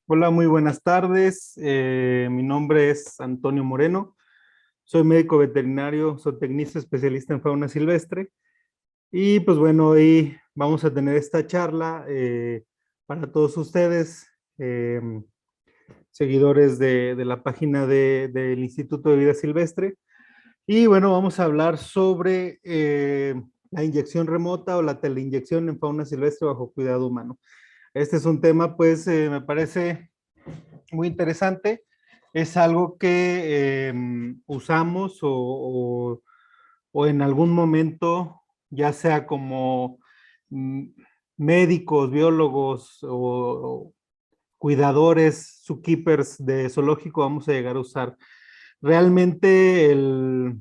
Hola, muy buenas tardes. Mi nombre es Antonio Moreno. Soy médico veterinario, zootecnista especialista en fauna silvestre. Y pues bueno, hoy vamos a tener esta charla para todos ustedes, eh, seguidores de la página del Instituto de Vida Silvestre. Y bueno, vamos a hablar sobre la inyección remota o la teleinyección en fauna silvestre bajo cuidado humano. Este es un tema, pues, me parece muy interesante. Es algo que usamos o en algún momento, ya sea como mm, médicos, biólogos o cuidadores, zookeepers de zoológico, vamos a llegar a usar. Realmente el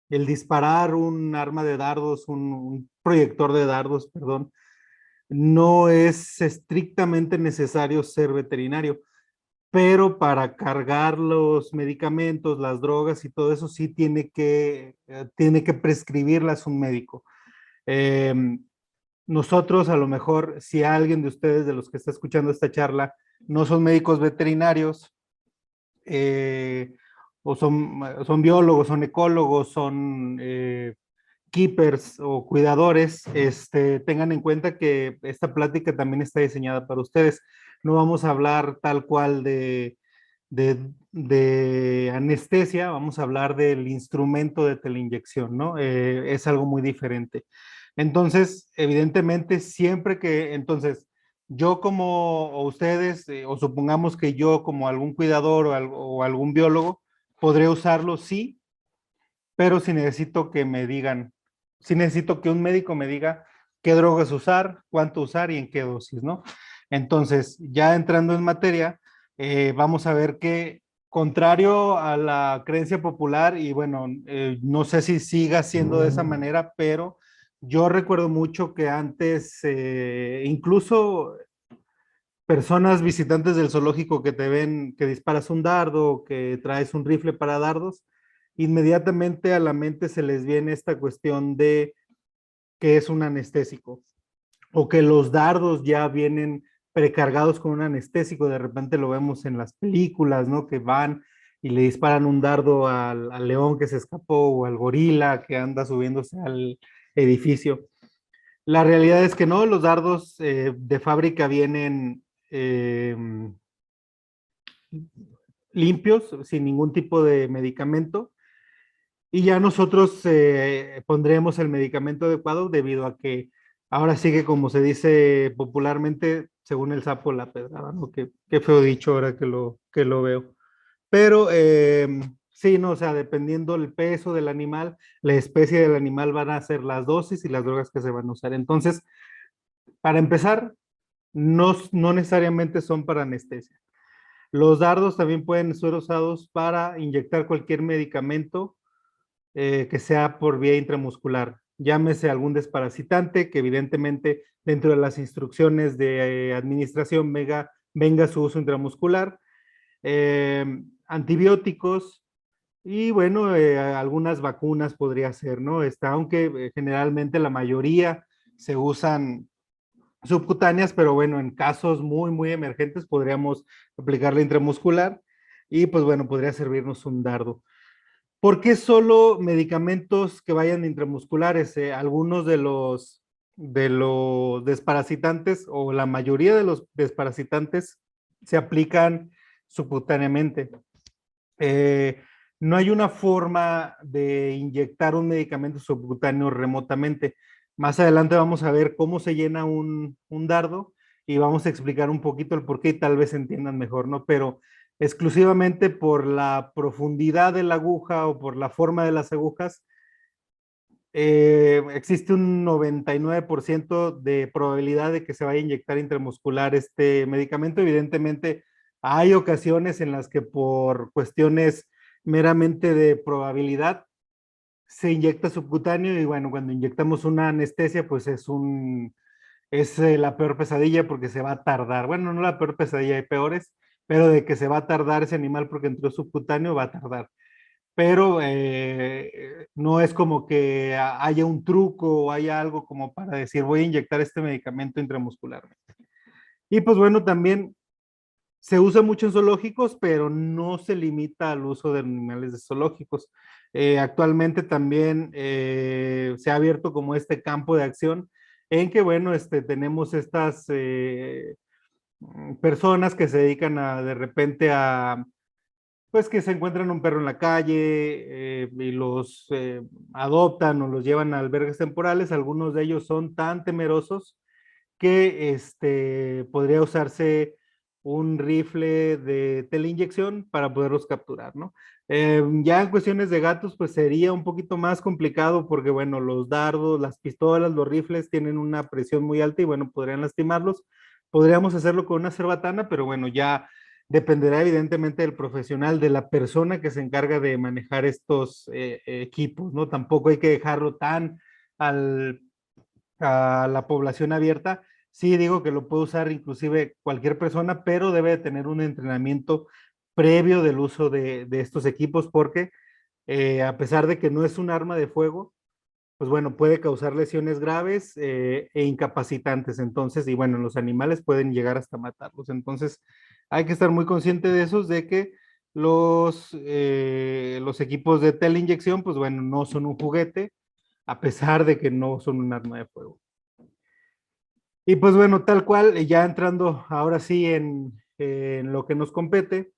disparar un arma de dardos, un proyector de dardos, perdón, no es estrictamente necesario ser veterinario, pero para cargar los medicamentos, las drogas y todo eso sí tiene que prescribirlas un médico. Eh, Nosotros a lo mejor, si alguien de ustedes, de los que está escuchando esta charla, no son médicos veterinarios, eh, o son biólogos, son ecólogos, son keepers o cuidadores, tengan en cuenta que esta plática también está diseñada para ustedes. No vamos a hablar tal cual de anestesia, vamos a hablar del instrumento de teleinyección, ¿no? Es algo muy diferente. Entonces, evidentemente, entonces, yo como, o ustedes, o supongamos que yo como algún cuidador o algún biólogo, podré usarlo, sí, pero si necesito que un médico me diga qué drogas usar, cuánto usar y en qué dosis, ¿no? Entonces, ya entrando en materia, vamos a ver que, contrario a la creencia popular, y bueno, no sé si siga siendo de esa manera, pero yo recuerdo mucho que antes, incluso personas visitantes del zoológico que te ven que disparas un dardo, que traes un rifle para dardos, inmediatamente a la mente se les viene esta cuestión de que es un anestésico o que los dardos ya vienen precargados con un anestésico. De repente lo vemos en las películas, ¿no? Que van y le disparan un dardo al león que se escapó o al gorila que anda subiéndose al edificio. La realidad es que no, los dardos de fábrica vienen eh, limpios, sin ningún tipo de medicamento, y ya nosotros pondremos el medicamento adecuado debido a que ahora sí que, como se dice popularmente, según el sapo la pedrada, ¿no? Qué feo dicho ahora que lo veo. Pero sí, no, o sea, dependiendo del peso del animal, la especie del animal, van a ser las dosis y las drogas que se van a usar. Entonces, para empezar, no necesariamente son para anestesia. Los dardos también pueden ser usados para inyectar cualquier medicamento que sea por vía intramuscular. Llámese algún desparasitante, que evidentemente dentro de las instrucciones de administración venga su uso intramuscular, antibióticos y bueno, algunas vacunas podría ser, ¿no? Aunque generalmente la mayoría se usan subcutáneas, pero bueno, en casos muy emergentes podríamos aplicar la intramuscular y pues bueno, podría servirnos un dardo. ¿Por qué solo medicamentos que vayan intramusculares? Algunos de los desparasitantes o la mayoría de los desparasitantes se aplican subcutáneamente. Eh, no hay una forma de inyectar un medicamento subcutáneo remotamente. Más adelante vamos a ver cómo se llena un dardo y vamos a explicar un poquito el por qué y tal vez entiendan mejor, ¿no? Pero exclusivamente por la profundidad de la aguja o por la forma de las agujas, existe un 99% de probabilidad de que se vaya a inyectar intramuscular este medicamento. Evidentemente, hay ocasiones en las que por cuestiones meramente de probabilidad se inyecta subcutáneo y bueno, cuando inyectamos una anestesia, pues es la peor pesadilla porque se va a tardar. Bueno, no la peor pesadilla, hay peores, pero de que se va a tardar ese animal porque entró subcutáneo, va a tardar, pero no es como que haya un truco o haya algo como para decir voy a inyectar este medicamento intramuscularmente. Y pues bueno, también Se usa mucho en zoológicos, pero no se limita al uso de animales de zoológicos. Actualmente también se ha abierto como este campo de acción en que, bueno, tenemos estas personas que se dedican a de repente a, pues que se encuentran un perro en la calle y los adoptan o los llevan a albergues temporales. Algunos de ellos son tan temerosos que podría usarse un rifle de teleinyección para poderlos capturar, ¿no? Ya en cuestiones de gatos, pues sería un poquito más complicado porque, bueno, los dardos, las pistolas, los rifles tienen una presión muy alta y, bueno, podrían lastimarlos. Podríamos hacerlo con una cerbatana, pero bueno, ya dependerá evidentemente del profesional, de la persona que se encarga de manejar estos equipos, ¿no? Tampoco hay que dejarlo tan al, a la población abierta. Sí digo que lo puede usar inclusive cualquier persona, pero debe de tener un entrenamiento previo del uso de estos equipos porque a pesar de que no es un arma de fuego, pues bueno, puede causar lesiones graves e incapacitantes. Entonces, y bueno, los animales pueden llegar hasta matarlos. Entonces, hay que estar muy consciente de esos, de que los equipos de teleinyección, pues bueno, no son un juguete, a pesar de que no son un arma de fuego. Y pues bueno, tal cual, ya entrando ahora sí en lo que nos compete,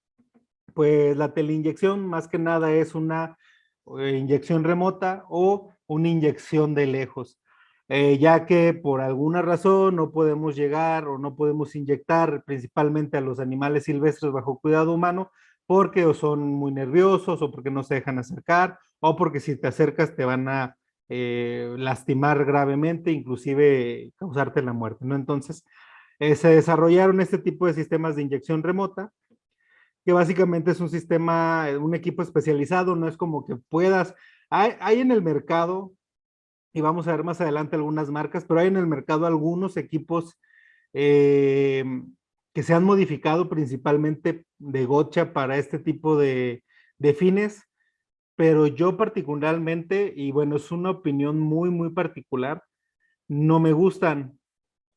pues la teleinyección más que nada es una inyección remota o una inyección de lejos, ya que por alguna razón no podemos llegar o no podemos inyectar principalmente a los animales silvestres bajo cuidado humano porque o son muy nerviosos o porque no se dejan acercar o porque si te acercas te van a lastimar gravemente, inclusive causarte la muerte, ¿no? Entonces, se desarrollaron este tipo de sistemas de inyección remota que básicamente es un sistema, un equipo especializado, no es como que puedas, hay en el mercado, y vamos a ver más adelante algunas marcas, pero hay en el mercado algunos equipos eh, que se han modificado principalmente de gocha para este tipo de fines, pero yo particularmente, y bueno, es una opinión muy, muy particular, no me gustan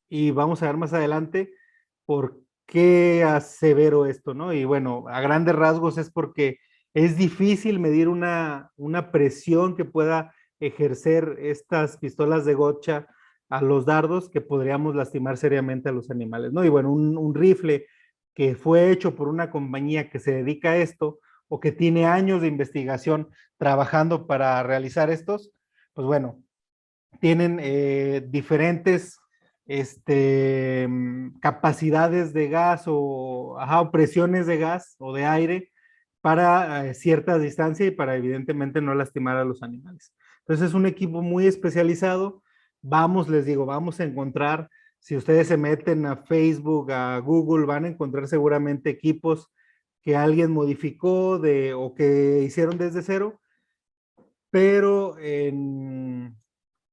y vamos a ver más adelante por qué asevero esto, ¿no? Y bueno, a grandes rasgos es porque es difícil medir una presión que pueda ejercer estas pistolas de gocha a los dardos que podríamos lastimar seriamente a los animales, ¿no? Y bueno, un rifle que fue hecho por una compañía que se dedica a esto o que tiene años de investigación trabajando para realizar estos, pues bueno, tienen diferentes capacidades de gas o, ajá, o presiones de gas o de aire para cierta distancia y para evidentemente no lastimar a los animales. Entonces es un equipo muy especializado. Vamos, les digo, vamos a encontrar, si ustedes se meten a Facebook, a Google, van a encontrar seguramente equipos que alguien modificó o que hicieron desde cero, pero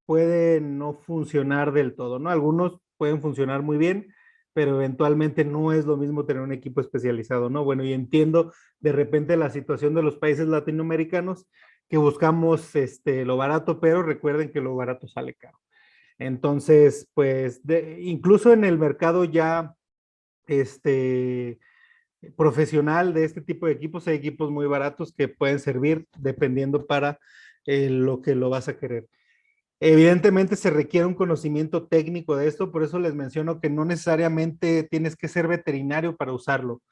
pueden no funcionar del todo, ¿no? Algunos pueden funcionar muy bien, pero eventualmente no es lo mismo tener un equipo especializado, ¿no? Bueno, y entiendo de repente la situación de los países latinoamericanos que buscamos lo barato, pero recuerden que lo barato sale caro. Entonces, pues, incluso en el mercado ya, profesional de este tipo de equipos, hay equipos muy baratos que pueden servir dependiendo para lo que lo vas a querer. Evidentemente se requiere un conocimiento técnico de esto, por eso les menciono que no necesariamente tienes que ser veterinario para usarlo,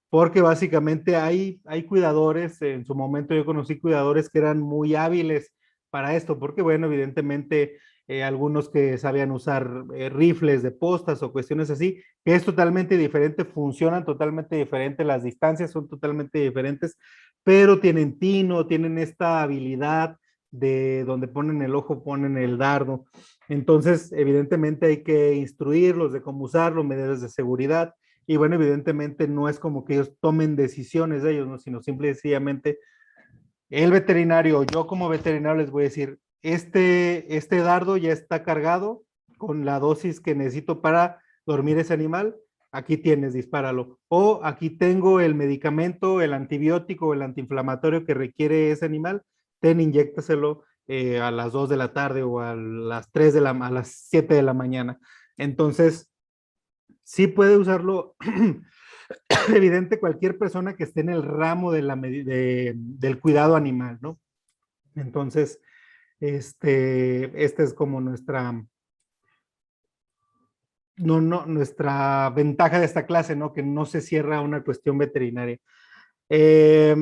porque básicamente hay cuidadores, en su momento yo conocí cuidadores que eran muy hábiles para esto, porque bueno, evidentemente algunos que sabían usar rifles de postas o cuestiones así, que es totalmente diferente, funcionan totalmente diferente, las distancias son totalmente diferentes, pero tienen tino, tienen esta habilidad de donde ponen el ojo, ponen el dardo. Entonces, evidentemente hay que instruirlos de cómo usarlo, medidas de seguridad. Y bueno, evidentemente no es como que ellos tomen decisiones de ellos, ¿no? Sino simple y sencillamente el veterinario, yo como veterinario les voy a decir, este dardo ya está cargado con la dosis que necesito para dormir ese animal, aquí tienes, dispáralo. O aquí tengo el medicamento, el antibiótico, el antiinflamatorio que requiere ese animal, inyéctaselo a las 2 de la tarde o a las 3 a las 7 de la mañana. Entonces, sí puede usarlo evidente cualquier persona que esté en el ramo del cuidado animal, ¿no? Entonces, esta es como nuestra ventaja de esta clase, ¿no? Que no se cierra a una cuestión veterinaria. Eh,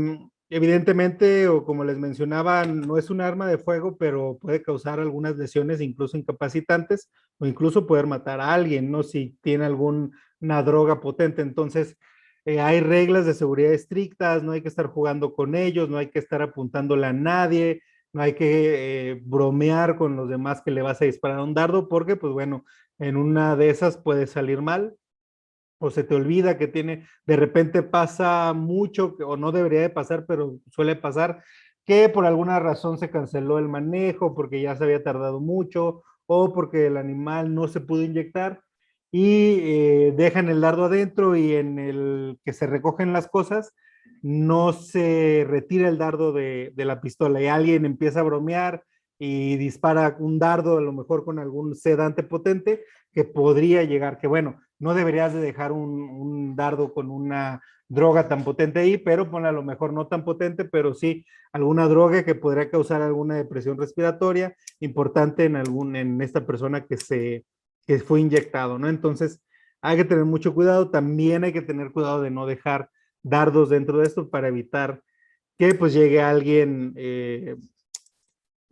Evidentemente, o como les mencionaba, no es un arma de fuego, pero puede causar algunas lesiones, incluso incapacitantes, o incluso poder matar a alguien, ¿no? Si tiene alguna droga potente. Entonces, hay reglas de seguridad estrictas, no hay que estar jugando con ellos, no hay que estar apuntándole a nadie, no hay que bromear con los demás que le vas a disparar un dardo, porque, pues bueno, en una de esas puede salir mal o se te olvida que tiene, de repente pasa mucho, o no debería de pasar, pero suele pasar, que por alguna razón se canceló el manejo, porque ya se había tardado mucho, o porque el animal no se pudo inyectar, y dejan el dardo adentro y en el que se recogen las cosas, no se retira el dardo de la pistola y alguien empieza a bromear y dispara un dardo, a lo mejor con algún sedante potente, que podría llegar, que bueno, no deberías de dejar un dardo con una droga tan potente ahí, pero ponle a lo mejor no tan potente, pero sí alguna droga que podría causar alguna depresión respiratoria importante en esta persona que fue inyectado, ¿no? Entonces, hay que tener mucho cuidado, también hay que tener cuidado de no dejar dardos dentro de esto para evitar que pues llegue alguien,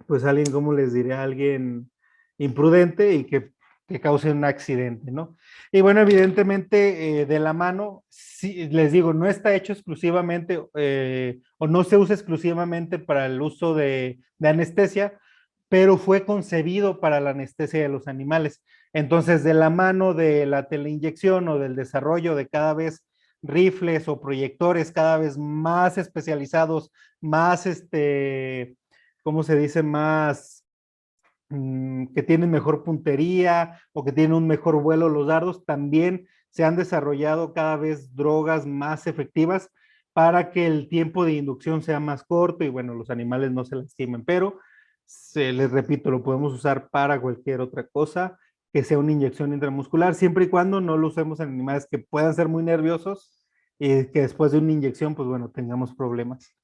pues alguien, ¿cómo les diré? Alguien imprudente y que cause un accidente, ¿no? Y bueno, evidentemente de la mano, sí, les digo, no está hecho exclusivamente o no se usa exclusivamente para el uso de anestesia, pero fue concebido para la anestesia de los animales. Entonces, de la mano de la teleinyección o del desarrollo de cada vez rifles o proyectores cada vez más especializados, más ¿cómo se dice? Más que tienen mejor puntería o que tienen un mejor vuelo los dardos, también se han desarrollado cada vez drogas más efectivas para que el tiempo de inducción sea más corto y bueno, los animales no se lastimen, pero les repito, lo podemos usar para cualquier otra cosa que sea una inyección intramuscular, siempre y cuando no lo usemos en animales que puedan ser muy nerviosos y que después de una inyección, pues bueno, tengamos problemas.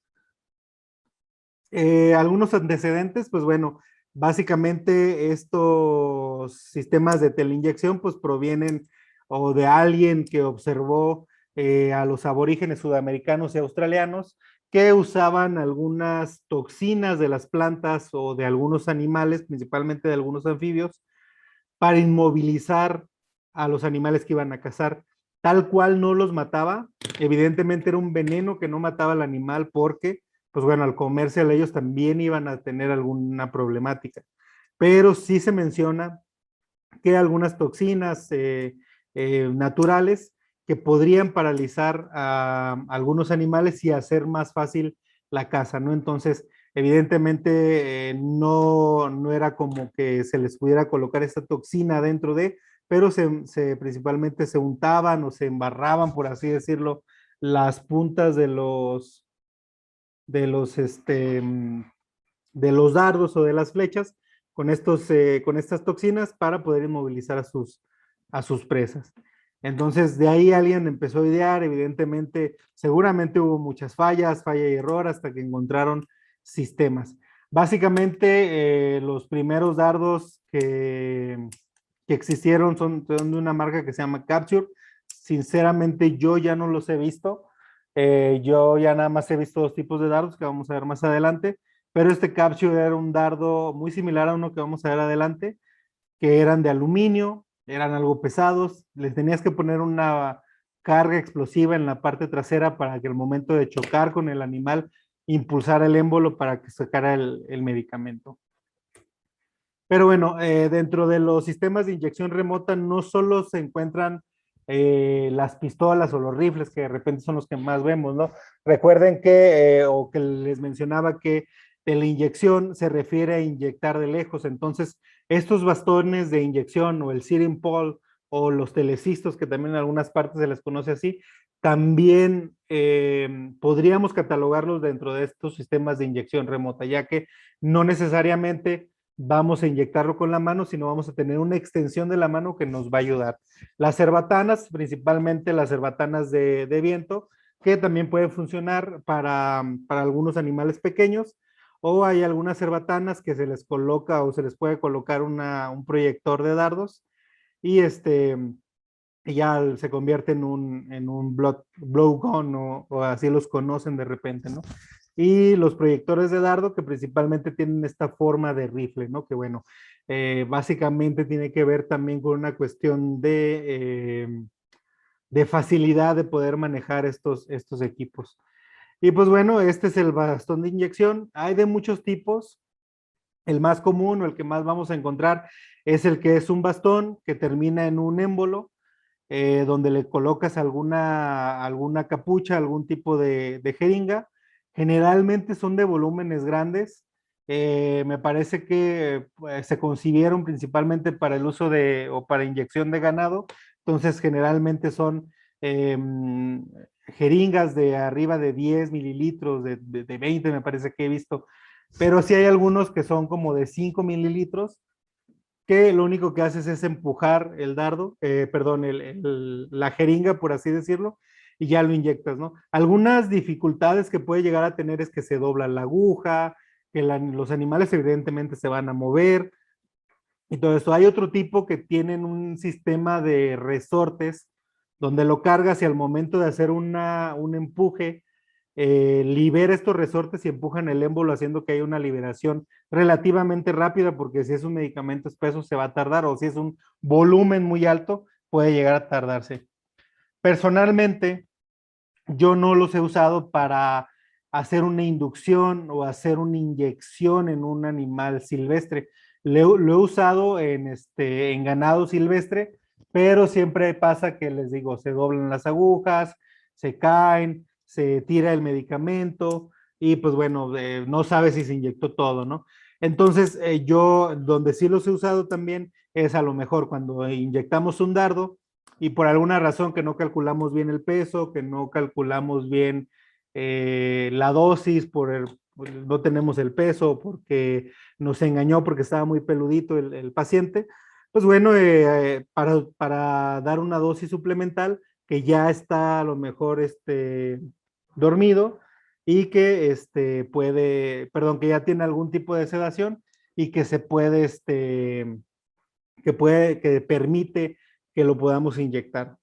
Algunos antecedentes, pues bueno, básicamente estos sistemas de teleinyección pues provienen o de alguien que observó a los aborígenes sudamericanos y australianos que usaban algunas toxinas de las plantas o de algunos animales, principalmente de algunos anfibios, para inmovilizar a los animales que iban a cazar. Tal cual no los mataba, evidentemente era un veneno que no mataba al animal porque, pues bueno, al comerse a ellos también iban a tener alguna problemática. Pero sí se menciona que algunas toxinas naturales que podrían paralizar a algunos animales y hacer más fácil la caza, ¿no? Entonces, evidentemente no era como que se les pudiera colocar esta toxina dentro de, pero principalmente se untaban o se embarraban, por así decirlo, las puntas de los, este, de los dardos o de las flechas con estas toxinas para poder inmovilizar a sus presas. Entonces, de ahí alguien empezó a idear, evidentemente, seguramente hubo muchas fallas, falla y error, hasta que encontraron sistemas. Básicamente, los primeros dardos que existieron son de una marca que se llama Capture. Sinceramente, yo ya no los he visto. Yo ya nada más he visto dos tipos de dardos que vamos a ver más adelante, pero este Capture era un dardo muy similar a uno que vamos a ver adelante, que eran de aluminio, eran algo pesados, les tenías que poner una carga explosiva en la parte trasera para que al momento de chocar con el animal impulsara el émbolo para que sacara el medicamento. Pero bueno, dentro de los sistemas de inyección remota no solo se encuentran las pistolas o los rifles, que de repente son los que más vemos, ¿no? Recuerden que, o que les mencionaba que de la inyección se refiere a inyectar de lejos. Entonces, estos bastones de inyección o el searing pole o los telecistos, que también en algunas partes se les conoce así, también podríamos catalogarlos dentro de estos sistemas de inyección remota, ya que no necesariamente vamos a inyectarlo con la mano, sino vamos a tener una extensión de la mano que nos va a ayudar. Las cerbatanas, principalmente las cerbatanas de viento, que también pueden funcionar para algunos animales pequeños, o hay algunas cerbatanas que se les coloca o se les puede colocar un proyector de dardos y ya se convierte en un blow gun o así los conocen de repente, ¿no? Y los proyectores de dardo que principalmente tienen esta forma de rifle, ¿no? Que bueno, básicamente tiene que ver también con una cuestión de facilidad de poder manejar estos equipos. Y pues bueno, este es el bastón de inyección. Hay de muchos tipos. El más común o el que más vamos a encontrar es el que es un bastón que termina en un émbolo, donde le colocas alguna capucha, algún tipo de jeringa. Generalmente son de volúmenes grandes. Me parece que se concibieron principalmente para el uso o para inyección de ganado. Entonces, generalmente son eh, jeringas de arriba de 10 mililitros, de 20 me parece que he visto. Pero sí hay algunos que son como de 5 mililitros que lo único que haces es empujar el dardo, perdón, la jeringa, por así decirlo, y ya lo inyectas, ¿no? Algunas dificultades que puede llegar a tener es que se dobla la aguja, que los animales evidentemente se van a mover, y todo eso. Hay otro tipo que tienen un sistema de resortes, donde lo cargas y al momento de hacer un empuje, libera estos resortes y empujan el émbolo haciendo que haya una liberación relativamente rápida, porque si es un medicamento espeso se va a tardar, o si es un volumen muy alto, puede llegar a tardarse. Personalmente, yo no los he usado para hacer una inducción o hacer una inyección en un animal silvestre. Lo he usado en ganado silvestre, pero siempre pasa que les digo, se doblan las agujas, se caen, se tira el medicamento y pues bueno, no sabe si se inyectó todo, ¿no? Entonces, yo donde sí los he usado también es a lo mejor cuando inyectamos un dardo y por alguna razón que no calculamos bien el peso, que no calculamos bien la dosis, no tenemos el peso, porque nos engañó porque estaba muy peludito el paciente, pues bueno, para dar una dosis suplemental que ya está a lo mejor dormido y que perdón, que ya tiene algún tipo de sedación y que se puede, que permite que lo podamos inyectar.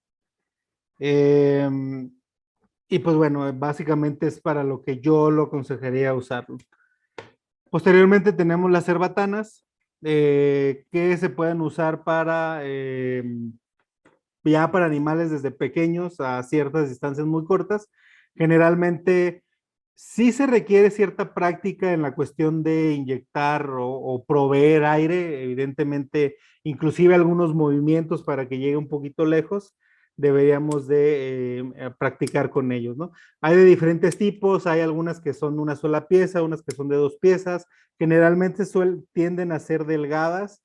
Eh, y pues bueno, básicamente es para lo que yo lo aconsejaría usarlo. Posteriormente tenemos las cerbatanas, que se pueden usar ya para animales desde pequeños a ciertas distancias muy cortas. Generalmente sí se requiere cierta práctica en la cuestión de inyectar o proveer aire, evidentemente, inclusive algunos movimientos para que llegue un poquito lejos, deberíamos de practicar con ellos, ¿no? Hay de diferentes tipos, hay algunas que son una sola pieza, unas que son de dos piezas, generalmente tienden a ser delgadas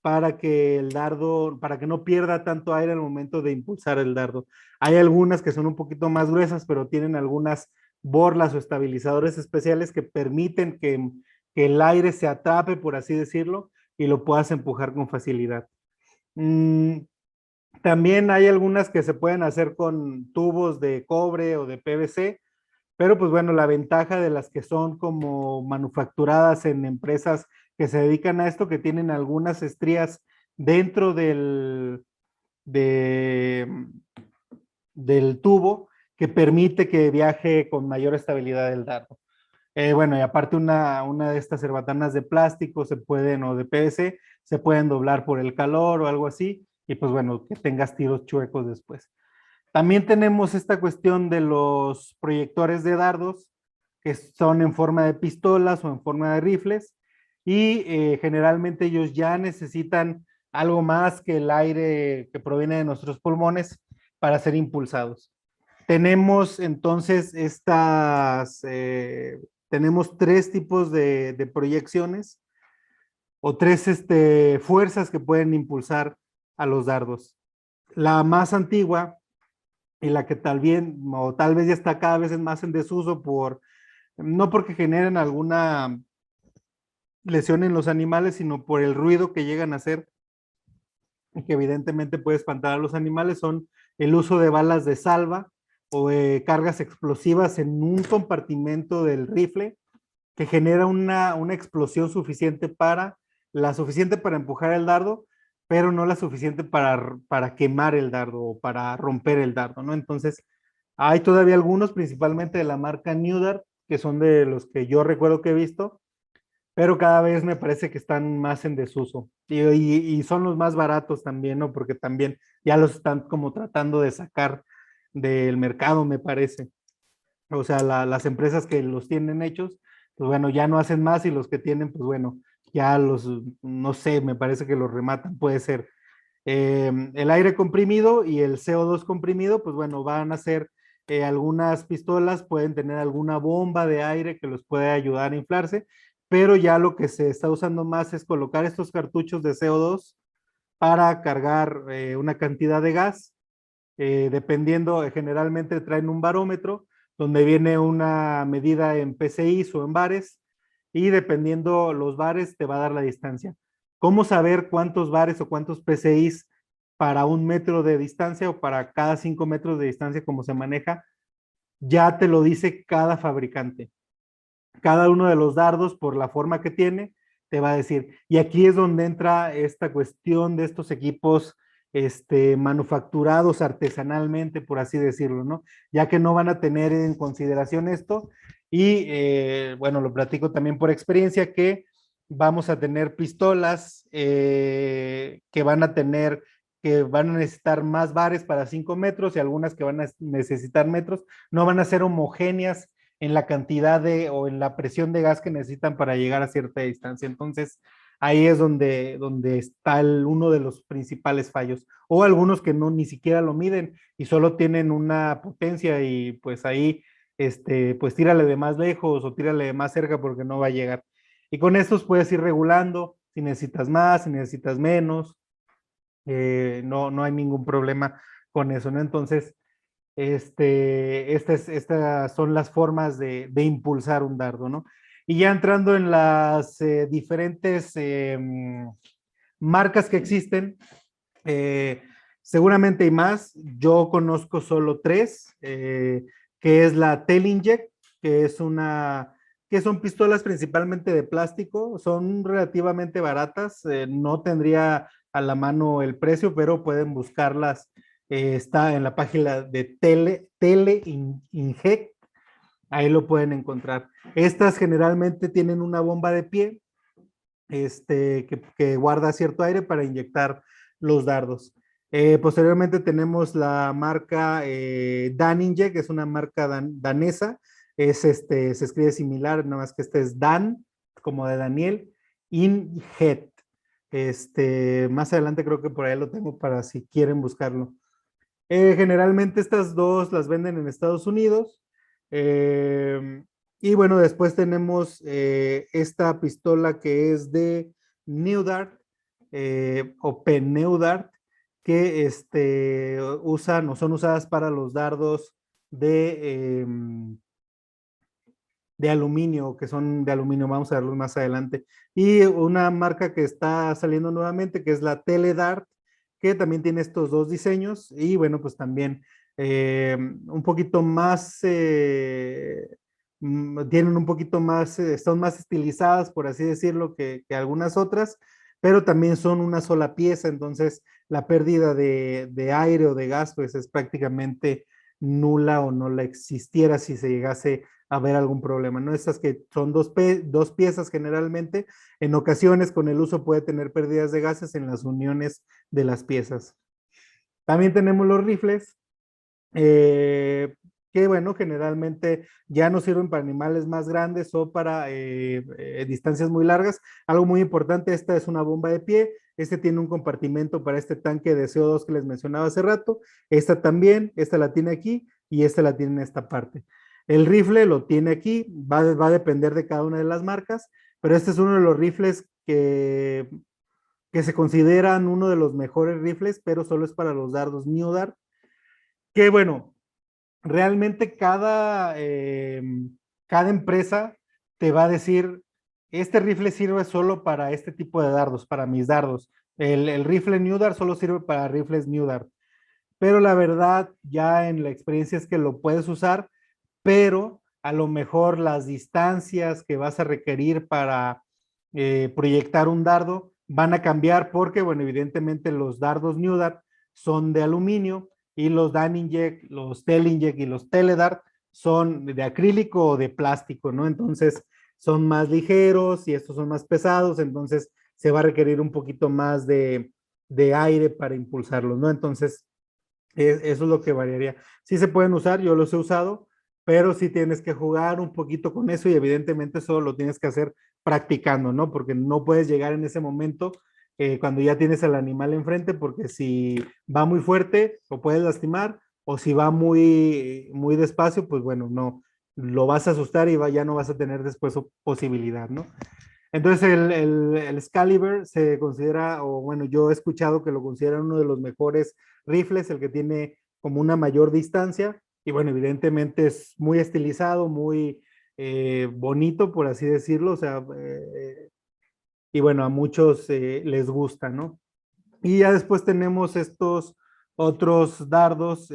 para que el dardo, para que no pierda tanto aire al momento de impulsar el dardo. Hay algunas que son un poquito más gruesas, pero tienen algunas borlas o estabilizadores especiales que permiten que el aire se atrape, por así decirlo, y lo puedas empujar con facilidad. Mm, también hay algunas que se pueden hacer con tubos de cobre o de PVC, pero pues bueno, la ventaja de las que son como manufacturadas en empresas que se dedican a esto, que tienen algunas estrías dentro de, del tubo, que permite que viaje con mayor estabilidad el dardo. Bueno, y aparte una de estas cerbatanas de plástico o de PVC, se pueden doblar por el calor o algo así, y pues bueno, que tengas tiros chuecos después. También tenemos esta cuestión de los proyectores de dardos, que son en forma de pistolas o en forma de rifles, y generalmente ellos ya necesitan algo más que el aire que proviene de nuestros pulmones para ser impulsados. Tenemos entonces tenemos tres tipos de proyecciones o tres fuerzas que pueden impulsar a los dardos. La más antigua y la que tal vez ya está cada vez más en desuso no porque generen lesionen los animales, sino por el ruido que llegan a hacer, y que evidentemente puede espantar a los animales, son el uso de balas de salva o cargas explosivas en un compartimento del rifle que genera una explosión suficiente la suficiente para empujar el dardo, pero no la suficiente para quemar el dardo o para romper el dardo, ¿no? Entonces, hay todavía algunos, principalmente de la marca New Dart, que son de los que yo recuerdo que he visto, pero cada vez me parece que están más en desuso. Y son los más baratos también, ¿no? Porque también ya los están como tratando de sacar del mercado, me parece. O sea, las empresas que los tienen hechos, pues bueno, ya no hacen más y los que tienen, pues bueno, ya los, no sé, me parece que los rematan, puede ser. El aire comprimido y el CO2 comprimido, pues bueno, van a ser algunas pistolas, pueden tener alguna bomba de aire que los puede ayudar a inflarse, pero ya lo que se está usando más es colocar estos cartuchos de CO2 para cargar una cantidad de gas, dependiendo, generalmente traen un barómetro donde viene una medida en PSI o en bares, y dependiendo los bares te va a dar la distancia. ¿Cómo saber cuántos bares o cuántos PSIs para 1 metro de distancia o para cada 5 metros de distancia, como se maneja? Ya te lo dice cada fabricante. Cada uno de los dardos, por la forma que tiene, te va a decir. Y aquí es donde entra esta cuestión de estos equipos manufacturados artesanalmente, por así decirlo, ¿no? Ya que no van a tener en consideración esto. Y bueno, lo platico también por experiencia, que vamos a tener pistolas que van a necesitar más bares para 5 metros, y algunas que van a necesitar metros, no van a ser homogéneas en la cantidad o en la presión de gas que necesitan para llegar a cierta distancia. Entonces, ahí es donde está uno de los principales fallos. O algunos que no ni siquiera lo miden y solo tienen una potencia, y pues ahí, pues tírale de más lejos o tírale de más cerca porque no va a llegar. Y con estos puedes ir regulando si necesitas más, si necesitas menos. No hay ningún problema con eso, ¿no? Entonces, estas son las formas de impulsar un dardo, ¿no? Y ya entrando en las diferentes marcas que existen, eh, seguramente hay más. Yo conozco solo tres, que es la Telinject, que es que son pistolas principalmente de plástico, son relativamente baratas, no tendría a la mano el precio, pero pueden buscarlas. Está en la página de Inject, ahí lo pueden encontrar. Estas generalmente tienen una bomba de pie, que guarda cierto aire para inyectar los dardos. Posteriormente tenemos la marca Daninject, que es una marca danesa. Se escribe similar, nada más que este es Dan, como de Daniel, Injet. Más adelante creo que por ahí lo tengo para si quieren buscarlo. Generalmente estas dos las venden en Estados Unidos. Eh, y bueno, después tenemos esta pistola que es de Neudart, o Pneudart, que usan o son usadas para los dardos de aluminio, que son de aluminio, vamos a verlos más adelante. Y una marca que está saliendo nuevamente, que es la Teledart, que también tiene estos dos diseños, y bueno, pues también un poquito más, tienen un poquito más, son más estilizadas, por así decirlo, que algunas otras, pero también son una sola pieza, entonces la pérdida de aire o de gas, pues es prácticamente nula o no la existiera si se llegase haber algún problema, ¿no? Estas que son dos piezas generalmente, en ocasiones con el uso puede tener pérdidas de gases en las uniones de las piezas. También tenemos los rifles, eh, que bueno, generalmente ya no sirven para animales más grandes o para distancias muy largas. Algo muy importante, esta es una bomba de pie, tiene un compartimento para este tanque de CO2 que les mencionaba hace rato, esta también, esta la tiene aquí y esta la tiene en esta parte. El rifle lo tiene aquí, va a depender de cada una de las marcas, pero este es uno de los rifles que se consideran uno de los mejores rifles, pero solo es para los dardos New Dart, que bueno, realmente cada empresa te va a decir este rifle sirve solo para este tipo de dardos, para mis dardos. El rifle New Dart solo sirve para rifles New Dart. Pero la verdad, ya en la experiencia es que lo puedes usar, pero a lo mejor las distancias que vas a requerir para proyectar un dardo van a cambiar porque, bueno, evidentemente los dardos New Dart son de aluminio y los Daningec, los Telingec y los Teledart son de acrílico o de plástico, ¿no? Entonces son más ligeros y estos son más pesados, entonces se va a requerir un poquito más de aire para impulsarlos, ¿no? Entonces, eso es lo que variaría. Sí se pueden usar, yo los he usado, pero sí tienes que jugar un poquito con eso y evidentemente eso lo tienes que hacer practicando, ¿no? Porque no puedes llegar en ese momento cuando ya tienes al animal enfrente, porque si va muy fuerte, lo puedes lastimar, o si va muy despacio, pues bueno, no, lo vas a asustar y ya no vas a tener después posibilidad, ¿no? Entonces el Excalibur se considera, o bueno, yo he escuchado que lo consideran uno de los mejores rifles, el que tiene como una mayor distancia, y bueno, evidentemente es muy estilizado, muy bonito, por así decirlo, o sea, y bueno, a muchos les gusta, ¿no? Y ya después tenemos estos otros dardos,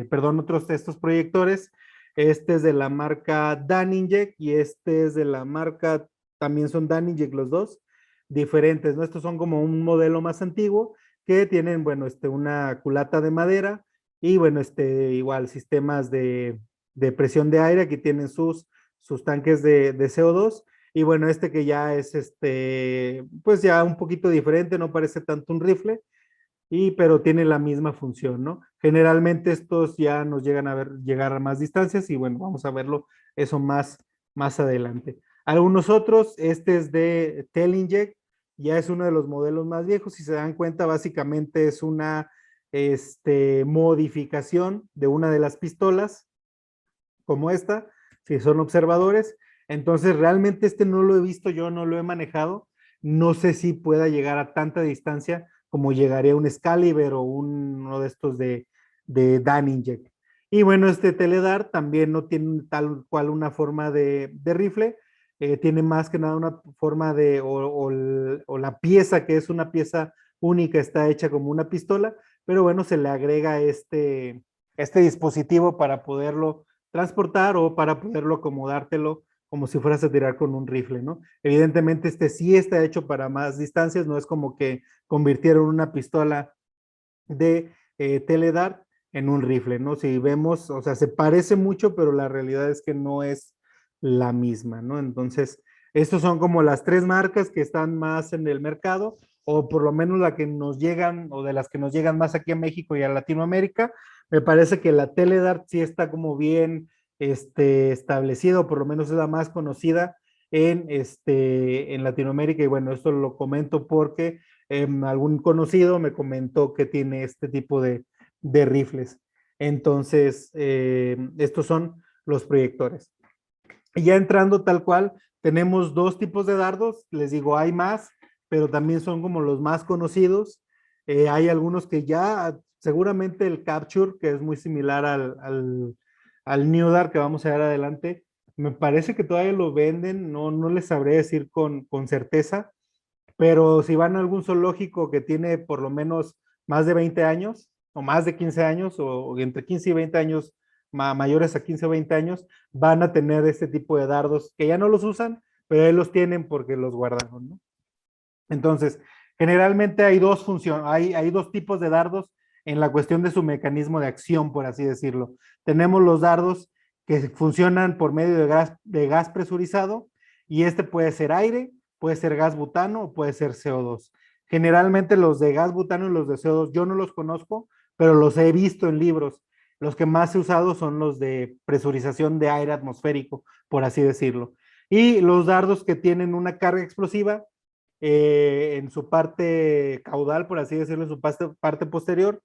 perdón, otros de estos proyectores. Este es de la marca Daningec y este es de la marca, también son Daningec los dos, diferentes, ¿no? Estos son como un modelo más antiguo que tienen, bueno, una culata de madera y, bueno, igual sistemas de presión de aire, aquí tienen sus tanques de CO2 y bueno, que ya es pues ya un poquito diferente, no parece tanto un rifle, pero tiene la misma función, ¿no? Generalmente estos ya nos llegan a llegar a más distancias y bueno, vamos a verlo eso más adelante. Algunos otros, este es de Telinject, ya es uno de los modelos más viejos, si se dan cuenta, básicamente es una modificación de una de las pistolas, como esta, si son observadores. Entonces, realmente no lo he visto, yo no lo he manejado. No sé si pueda llegar a tanta distancia como llegaría un Excalibur o uno de estos de Daningec. Y bueno, este Teledar también no tiene tal cual una forma de rifle, tiene más que nada una forma o la pieza, que es una pieza única, está hecha como una pistola, pero bueno, se le agrega este dispositivo para poderlo transportar o para poderlo acomodártelo como si fueras a tirar con un rifle, ¿no? Evidentemente sí está hecho para más distancias, no es como que convirtieron una pistola de teledart en un rifle, ¿no? Si vemos, o sea, se parece mucho, pero la realidad es que no es la misma, ¿no? Entonces, estos son como las tres marcas que están más en el mercado, o por lo menos la que nos llegan, o de las que nos llegan más aquí a México y a Latinoamérica. Me parece que la Teledart sí está como bien establecida, o por lo menos es la más conocida en Latinoamérica, y bueno, esto lo comento porque algún conocido me comentó que tiene este tipo de rifles. Entonces, estos son los proyectores. Y ya entrando tal cual, tenemos dos tipos de dardos, les digo, hay más, pero también son como los más conocidos. Hay algunos que ya, seguramente el Capture, que es muy similar al New Dart que vamos a ver adelante, me parece que todavía lo venden, no les sabré decir con certeza, pero si van a algún zoológico que tiene por lo menos más de 20 años, o más de 15 años, o entre 15 y 20 años, mayores a 15 o 20 años, van a tener este tipo de dardos que ya no los usan, pero ahí los tienen porque los guardaron, ¿no? Entonces, generalmente hay dos funciones, hay dos tipos de dardos en la cuestión de su mecanismo de acción, por así decirlo. Tenemos los dardos que funcionan por medio de gas presurizado, y puede ser aire, puede ser gas butano o puede ser CO2. Generalmente los de gas butano y los de CO2 yo no los conozco, pero los he visto en libros. Los que más he usado son los de presurización de aire atmosférico, por así decirlo. Y los dardos que tienen una carga explosiva en su parte caudal, por así decirlo, en su parte posterior,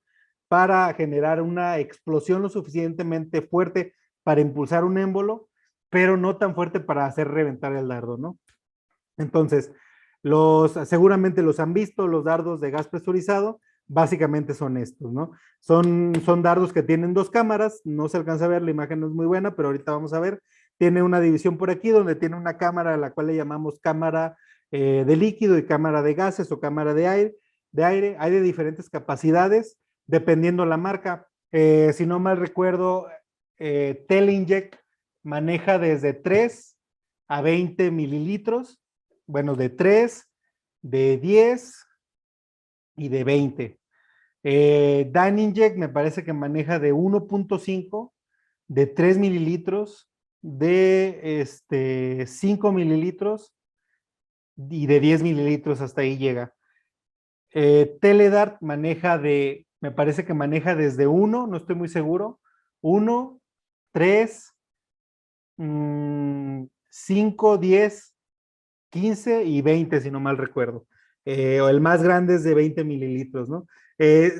para generar una explosión lo suficientemente fuerte para impulsar un émbolo, pero no tan fuerte para hacer reventar el dardo, ¿no? Entonces, seguramente los han visto, los dardos de gas presurizado, básicamente son estos, ¿no? Son dardos que tienen dos cámaras, no se alcanza a ver, la imagen no es muy buena, pero ahorita vamos a ver, tiene una división por aquí donde tiene una cámara a la cual le llamamos cámara de líquido y cámara de gases o cámara de aire. Hay de diferentes capacidades dependiendo la marca. Si no mal recuerdo, Teleinject maneja desde 3 a 20 mililitros, bueno, de 3, de 10 y de 20. Dyninject me parece que maneja de 1.5, de 3 mililitros, de 5 mililitros y de 10 mililitros, hasta ahí llega. Teledart maneja me parece que maneja desde 1, no estoy muy seguro, 1, 3, 5, 10, 15 y 20, si no mal recuerdo. O el más grande es de 20 mililitros, ¿no?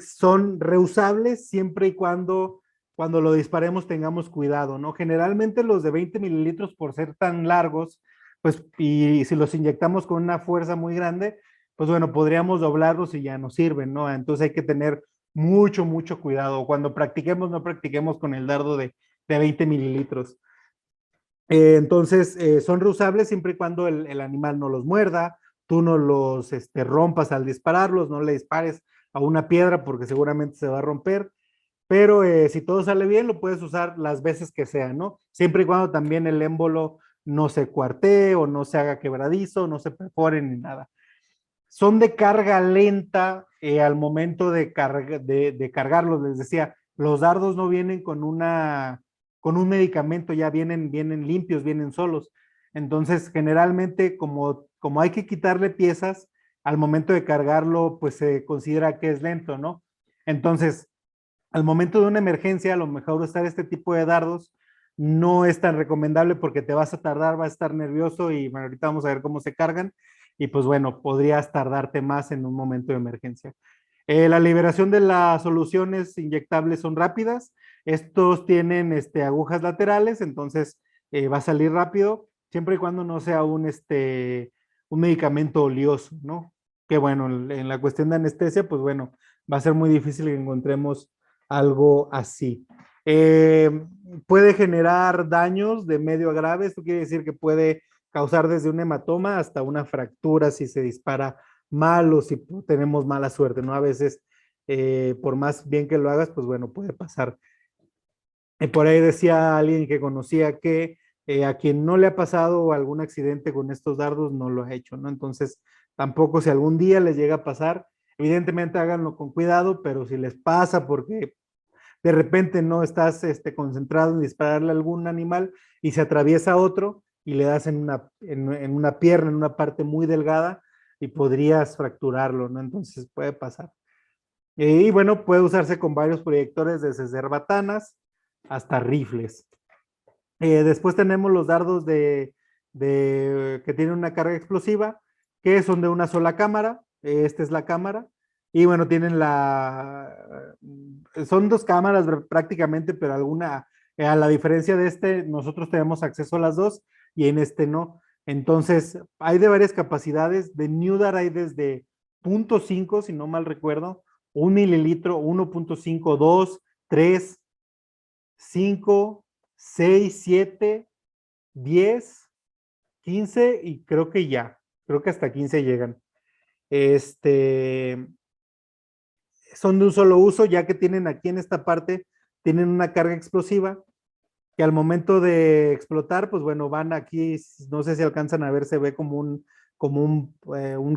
Son reusables siempre y cuando lo disparemos tengamos cuidado, ¿no? Generalmente los de 20 mililitros, por ser tan largos, pues, y si los inyectamos con una fuerza muy grande, pues bueno, podríamos doblarlos y ya no sirven, ¿no? Entonces hay que tener mucho, mucho cuidado. Cuando practiquemos, no practiquemos con el dardo de 20 mililitros. Entonces, son reusables siempre y cuando el animal no los muerda, tú no los rompas al dispararlos, no le dispares a una piedra porque seguramente se va a romper, pero si todo sale bien, lo puedes usar las veces que sea, ¿no? Siempre y cuando también el émbolo no se cuartee o no se haga quebradizo, no se perfore ni nada. Son de carga lenta al momento de cargarlos, les decía, los dardos no vienen con un medicamento, ya vienen limpios, vienen solos. Entonces, generalmente, como hay que quitarle piezas, al momento de cargarlo, pues se considera que es lento, ¿no? Entonces, al momento de una emergencia, a lo mejor usar este tipo de dardos no es tan recomendable porque te vas a tardar, vas a estar nervioso y bueno, ahorita vamos a ver cómo se cargan y pues bueno, podrías tardarte más en un momento de emergencia. La liberación de las soluciones inyectables son rápidas. Estos tienen agujas laterales, entonces va a salir rápido, siempre y cuando no sea un medicamento olioso, ¿no? Que bueno, en la cuestión de anestesia, pues bueno, va a ser muy difícil que encontremos algo así. Eh, Puede generar daños de medio a grave, esto quiere decir que puede causar desde un hematoma hasta una fractura si se dispara mal o si tenemos mala suerte, ¿no? A veces, por más bien que lo hagas, pues bueno, puede pasar. Por ahí decía alguien que conocía que a quien no le ha pasado algún accidente con estos dardos no lo ha hecho, ¿no? Entonces, tampoco si algún día les llega a pasar, evidentemente háganlo con cuidado, pero si les pasa porque de repente no estás concentrado en dispararle a algún animal y se atraviesa otro y le das en una pierna, en una parte muy delgada y podrías fracturarlo, ¿no? Entonces puede pasar. Y bueno, puede usarse con varios proyectores desde cerbatanas hasta rifles. Después tenemos los dardos que tienen una carga explosiva, que son de una sola cámara. Esta es la cámara. Y bueno, son dos cámaras prácticamente, pero a la diferencia de nosotros tenemos acceso a las dos y en este no. Entonces, hay de varias capacidades. De Newdart hay desde 0.5, si no mal recuerdo, 1 mililitro, 1.5, 2, 3, 5, 6, 7, 10, 15 y creo que hasta 15 llegan. Son de un solo uso, ya que tienen aquí en esta parte, tienen una carga explosiva, que al momento de explotar, pues bueno, van aquí, no sé si alcanzan a ver, se ve un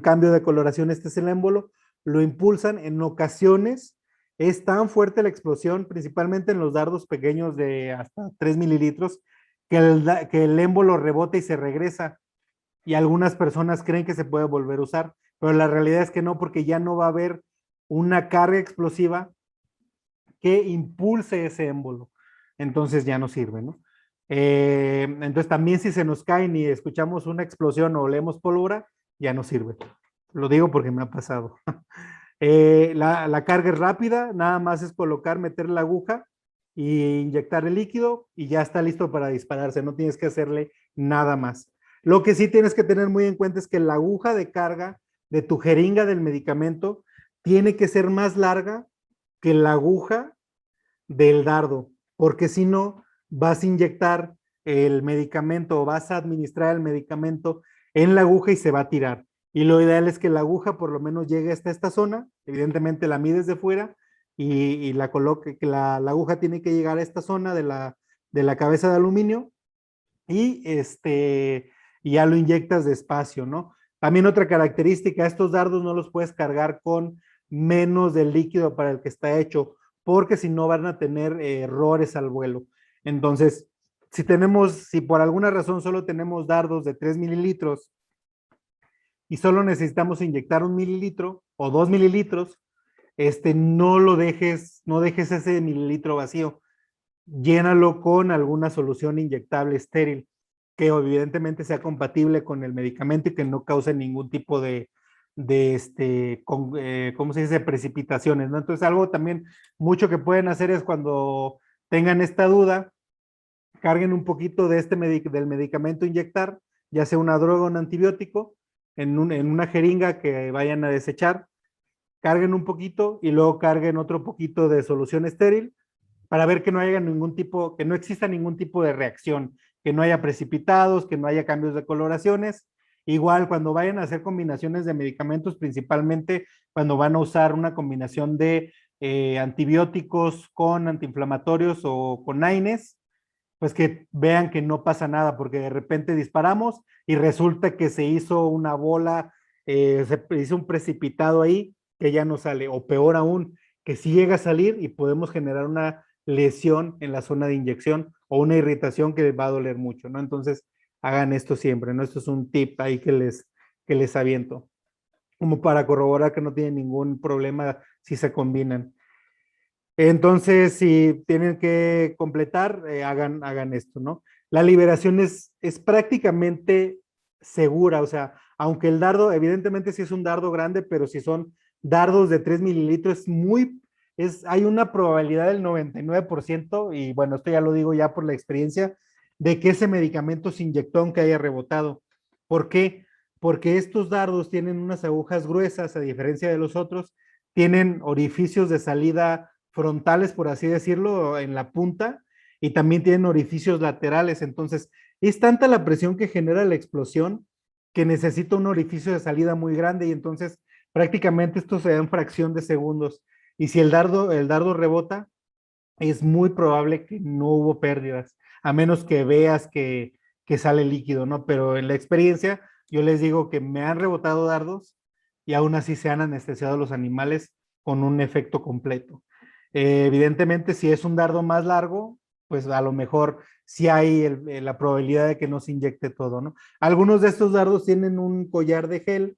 cambio de coloración, este es el émbolo, lo impulsan, en ocasiones es tan fuerte la explosión, principalmente en los dardos pequeños de hasta 3 mililitros, que el émbolo rebota y se regresa, y algunas personas creen que se puede volver a usar, pero la realidad es que no, porque ya no va a haber una carga explosiva que impulse ese émbolo. Entonces ya no sirve, ¿no? Entonces también si se nos caen y escuchamos una explosión o olemos pólvora, ya no sirve. Lo digo porque me ha pasado. La carga es rápida, nada más es colocar, meter la aguja y inyectar el líquido y ya está listo para dispararse, no tienes que hacerle nada más. Lo que sí tienes que tener muy en cuenta es que la aguja de carga de tu jeringa del medicamento tiene que ser más larga que la aguja del dardo, porque si no vas a inyectar el medicamento o vas a administrar el medicamento en la aguja y se va a tirar. Y lo ideal es que la aguja por lo menos llegue hasta esta zona, evidentemente la mides de fuera y la coloque, que la aguja tiene que llegar a esta zona de la cabeza de aluminio y y ya lo inyectas despacio, ¿no? También otra característica, estos dardos no los puedes cargar con menos del líquido para el que está hecho, porque si no van a tener errores al vuelo. Entonces, si por alguna razón solo tenemos dardos de 3 mililitros y solo necesitamos inyectar 1 mililitro o 2 mililitros, no dejes ese mililitro vacío, llénalo con alguna solución inyectable estéril, que evidentemente sea compatible con el medicamento y que no cause ningún tipo ¿cómo se dice? Precipitaciones, ¿no? Entonces, algo también mucho que pueden hacer es cuando tengan esta duda, carguen un poquito de del medicamento a inyectar, ya sea una droga o un antibiótico, en una jeringa que vayan a desechar, carguen un poquito y luego carguen otro poquito de solución estéril para ver que no haya que no exista ningún tipo de reacción, que no haya precipitados, que no haya cambios de coloraciones. Igual cuando vayan a hacer combinaciones de medicamentos, principalmente cuando van a usar una combinación de antibióticos con antiinflamatorios o con AINES, pues que vean que no pasa nada, porque de repente disparamos y resulta que se hizo una bola, se hizo un precipitado ahí que ya no sale, o peor aún, que sí llega a salir y podemos generar una lesión en la zona de inyección o una irritación que va a doler mucho, ¿no? Entonces, hagan esto siempre, ¿no? Esto es un tip ahí que les aviento, como para corroborar que no tienen ningún problema si se combinan. Entonces, si tienen que completar, hagan esto, ¿no? La liberación es prácticamente segura, o sea, aunque el dardo, evidentemente sí es un dardo grande, pero si son dardos de 3 mililitros, hay una probabilidad del 99%, y bueno, esto ya lo digo ya por la experiencia, de que ese medicamento se inyectó aunque haya rebotado. ¿Por qué? Porque estos dardos tienen unas agujas gruesas, a diferencia de los otros, tienen orificios de salida frontales, por así decirlo, en la punta, y también tienen orificios laterales. Entonces, es tanta la presión que genera la explosión que necesita un orificio de salida muy grande y entonces prácticamente esto se da en fracción de segundos. Y si el dardo rebota, es muy probable que no hubo pérdidas, a menos que veas que sale líquido, ¿no? Pero en la experiencia, yo les digo que me han rebotado dardos y aún así se han anestesiado los animales con un efecto completo. Evidentemente, si es un dardo más largo, pues a lo mejor sí hay la probabilidad de que no se inyecte todo, ¿no? Algunos de estos dardos tienen un collar de gel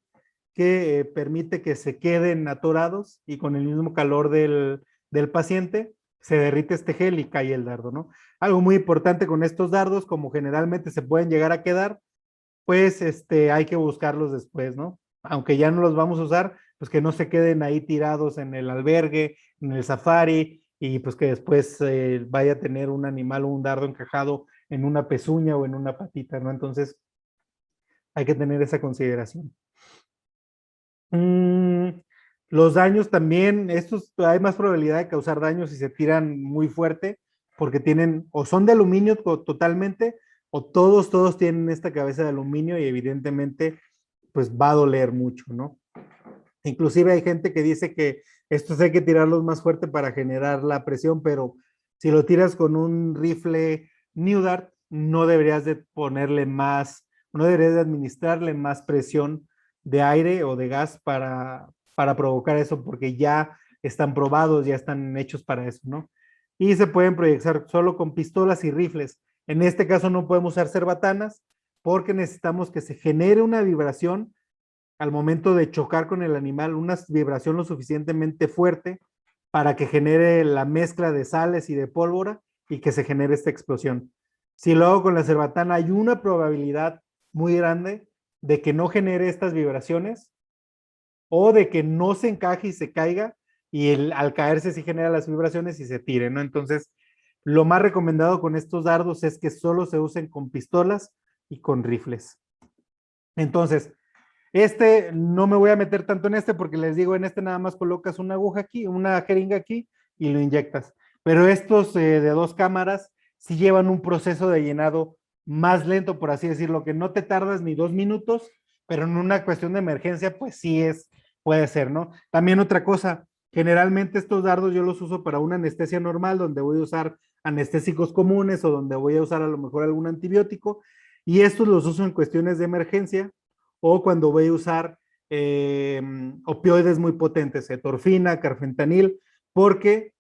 que permite que se queden atorados y con el mismo calor del paciente se derrite este gel y cae el dardo, ¿no? Algo muy importante con estos dardos, como generalmente se pueden llegar a quedar, pues hay que buscarlos después, ¿no? Aunque ya no los vamos a usar, pues que no se queden ahí tirados en el albergue, en el safari, y pues que después vaya a tener un animal o un dardo encajado en una pezuña o en una patita, ¿no? Entonces, hay que tener esa consideración. Los daños también, estos hay más probabilidad de causar daños si se tiran muy fuerte, porque tienen, o son de aluminio totalmente, o todos tienen esta cabeza de aluminio y evidentemente, pues va a doler mucho, ¿no? Inclusive hay gente que dice que estos hay que tirarlos más fuerte para generar la presión, pero si lo tiras con un rifle New Dart, no deberías de administrarle más presión de aire o de gas para provocar eso, porque ya están probados, ya están hechos para eso, ¿no? Y se pueden proyectar solo con pistolas y rifles. En este caso no podemos usar cerbatanas porque necesitamos que se genere una vibración al momento de chocar con el animal, una vibración lo suficientemente fuerte para que genere la mezcla de sales y de pólvora y que se genere esta explosión. Si lo hago con la cerbatana, hay una probabilidad muy grande de que no genere estas vibraciones o de que no se encaje y se caiga y al caerse sí genera las vibraciones y se tire, ¿no? Entonces, lo más recomendado con estos dardos es que solo se usen con pistolas y con rifles. Entonces, no me voy a meter tanto en porque les digo, en nada más colocas una aguja aquí, una jeringa aquí y lo inyectas. Pero estos de 2 cámaras sí llevan un proceso de llenado más lento, por así decirlo, que no te tardas ni 2 minutos, pero en una cuestión de emergencia, pues sí puede ser, ¿no? También otra cosa, generalmente estos dardos yo los uso para una anestesia normal, donde voy a usar anestésicos comunes o donde voy a usar a lo mejor algún antibiótico, y estos los uso en cuestiones de emergencia o cuando voy a usar opioides muy potentes, torfina, carfentanil, porque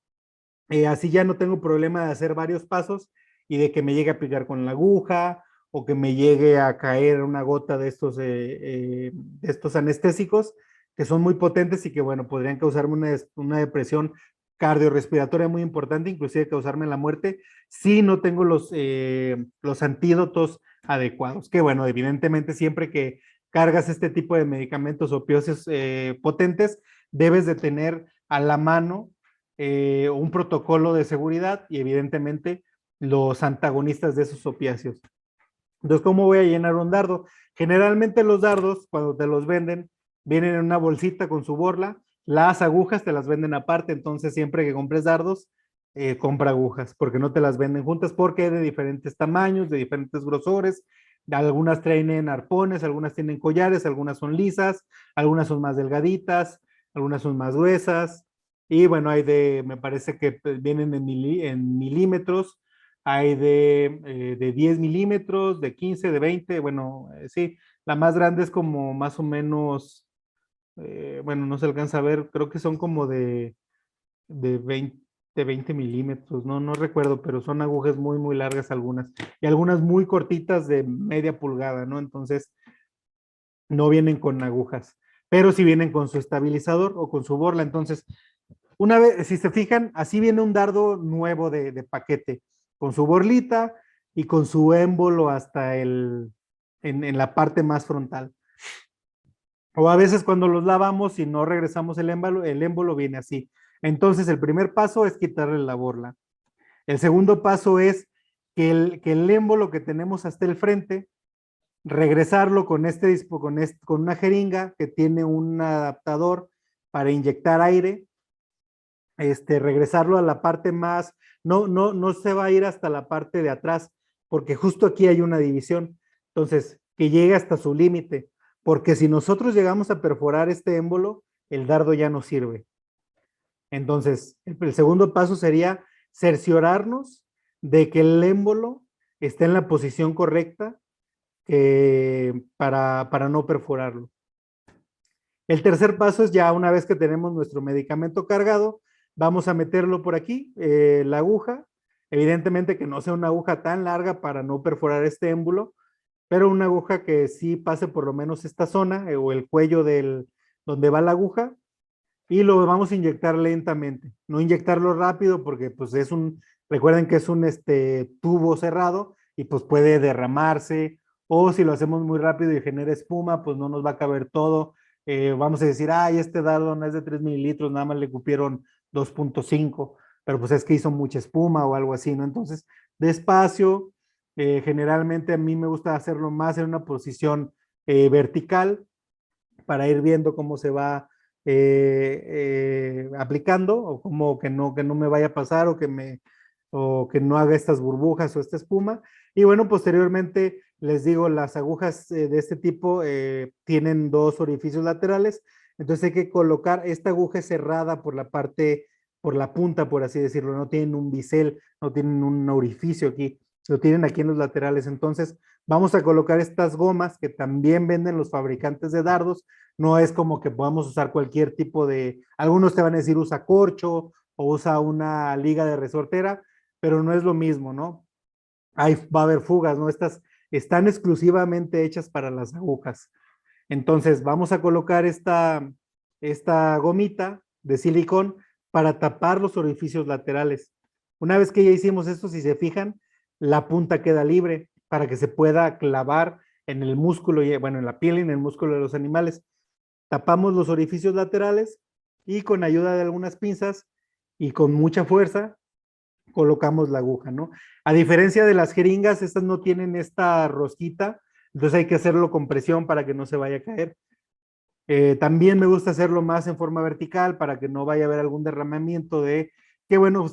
así ya no tengo problema de hacer varios pasos y de que me llegue a picar con la aguja o que me llegue a caer una gota de estos anestésicos que son muy potentes y que, bueno, podrían causarme una depresión cardiorrespiratoria muy importante, inclusive causarme la muerte, si no tengo los antídotos adecuados. Que, bueno, evidentemente siempre que cargas este tipo de medicamentos opioides potentes, debes de tener a la mano un protocolo de seguridad y evidentemente los antagonistas de esos opiáceos. Entonces, ¿cómo voy a llenar un dardo? Generalmente los dardos, cuando te los venden, vienen en una bolsita con su borla, las agujas te las venden aparte, entonces siempre que compres dardos, compra agujas, porque no te las venden juntas, porque hay de diferentes tamaños, de diferentes grosores, algunas traen arpones, algunas tienen collares, algunas son lisas, algunas son más delgaditas, algunas son más gruesas, y bueno, me parece que vienen en milímetros, hay de 10 milímetros, de 15, de 20, bueno, sí, la más grande es como más o menos, bueno, no se alcanza a ver, creo que son como de 20 milímetros, no recuerdo, pero son agujas muy, muy largas algunas, y algunas muy cortitas de media pulgada, ¿no? Entonces, no vienen con agujas, pero sí vienen con su estabilizador o con su borla. Entonces, una vez, si se fijan, así viene un dardo nuevo de paquete, con su borlita y con su émbolo hasta en la parte más frontal. O a veces cuando los lavamos y no regresamos el émbolo viene así. Entonces, el primer paso es quitarle la borla. El segundo paso es que el émbolo que tenemos hasta el frente, regresarlo con una jeringa que tiene un adaptador para inyectar aire, regresarlo a la parte más, no se va a ir hasta la parte de atrás, porque justo aquí hay una división. Entonces, que llegue hasta su límite, porque si nosotros llegamos a perforar este émbolo, el dardo ya no sirve. Entonces, el segundo paso sería cerciorarnos de que el émbolo esté en la posición correcta para no perforarlo. El tercer paso es ya una vez que tenemos nuestro medicamento cargado, vamos a meterlo por aquí, la aguja, evidentemente que no sea una aguja tan larga para no perforar este émbulo, pero una aguja que sí pase por lo menos esta zona o el cuello donde va la aguja y lo vamos a inyectar lentamente, no inyectarlo rápido porque pues recuerden que es un tubo cerrado y pues puede derramarse o si lo hacemos muy rápido y genera espuma, pues no nos va a caber todo. Vamos a decir, ay, este dardo no es de 3 mililitros, nada más le cupieron 2.5, pero pues es que hizo mucha espuma o algo así, ¿no? Entonces, despacio, generalmente a mí me gusta hacerlo más en una posición vertical para ir viendo cómo se va aplicando o como que no me vaya a pasar o que no haga estas burbujas o esta espuma. Y bueno, posteriormente les digo, las agujas de este tipo tienen dos orificios laterales, entonces hay que colocar esta aguja cerrada por la parte, por la punta, por así decirlo, no tienen un bisel, no tienen un orificio aquí, lo tienen aquí en los laterales. Entonces vamos a colocar estas gomas que también venden los fabricantes de dardos. No es como que podamos usar cualquier tipo algunos te van a decir usa corcho o usa una liga de resortera, pero no es lo mismo, ¿no? Ahí va a haber fugas, ¿no? Estas están exclusivamente hechas para las agujas. Entonces vamos a colocar esta gomita de silicón para tapar los orificios laterales. Una vez que ya hicimos esto, si se fijan, la punta queda libre para que se pueda clavar en el músculo, bueno, en la piel y en el músculo de los animales. Tapamos los orificios laterales y con ayuda de algunas pinzas y con mucha fuerza colocamos la aguja, ¿no? A diferencia de las jeringas, estas no tienen esta rosquita, entonces hay que hacerlo con presión para que no se vaya a caer. También me gusta hacerlo más en forma vertical para que no vaya a haber algún derramamiento que bueno,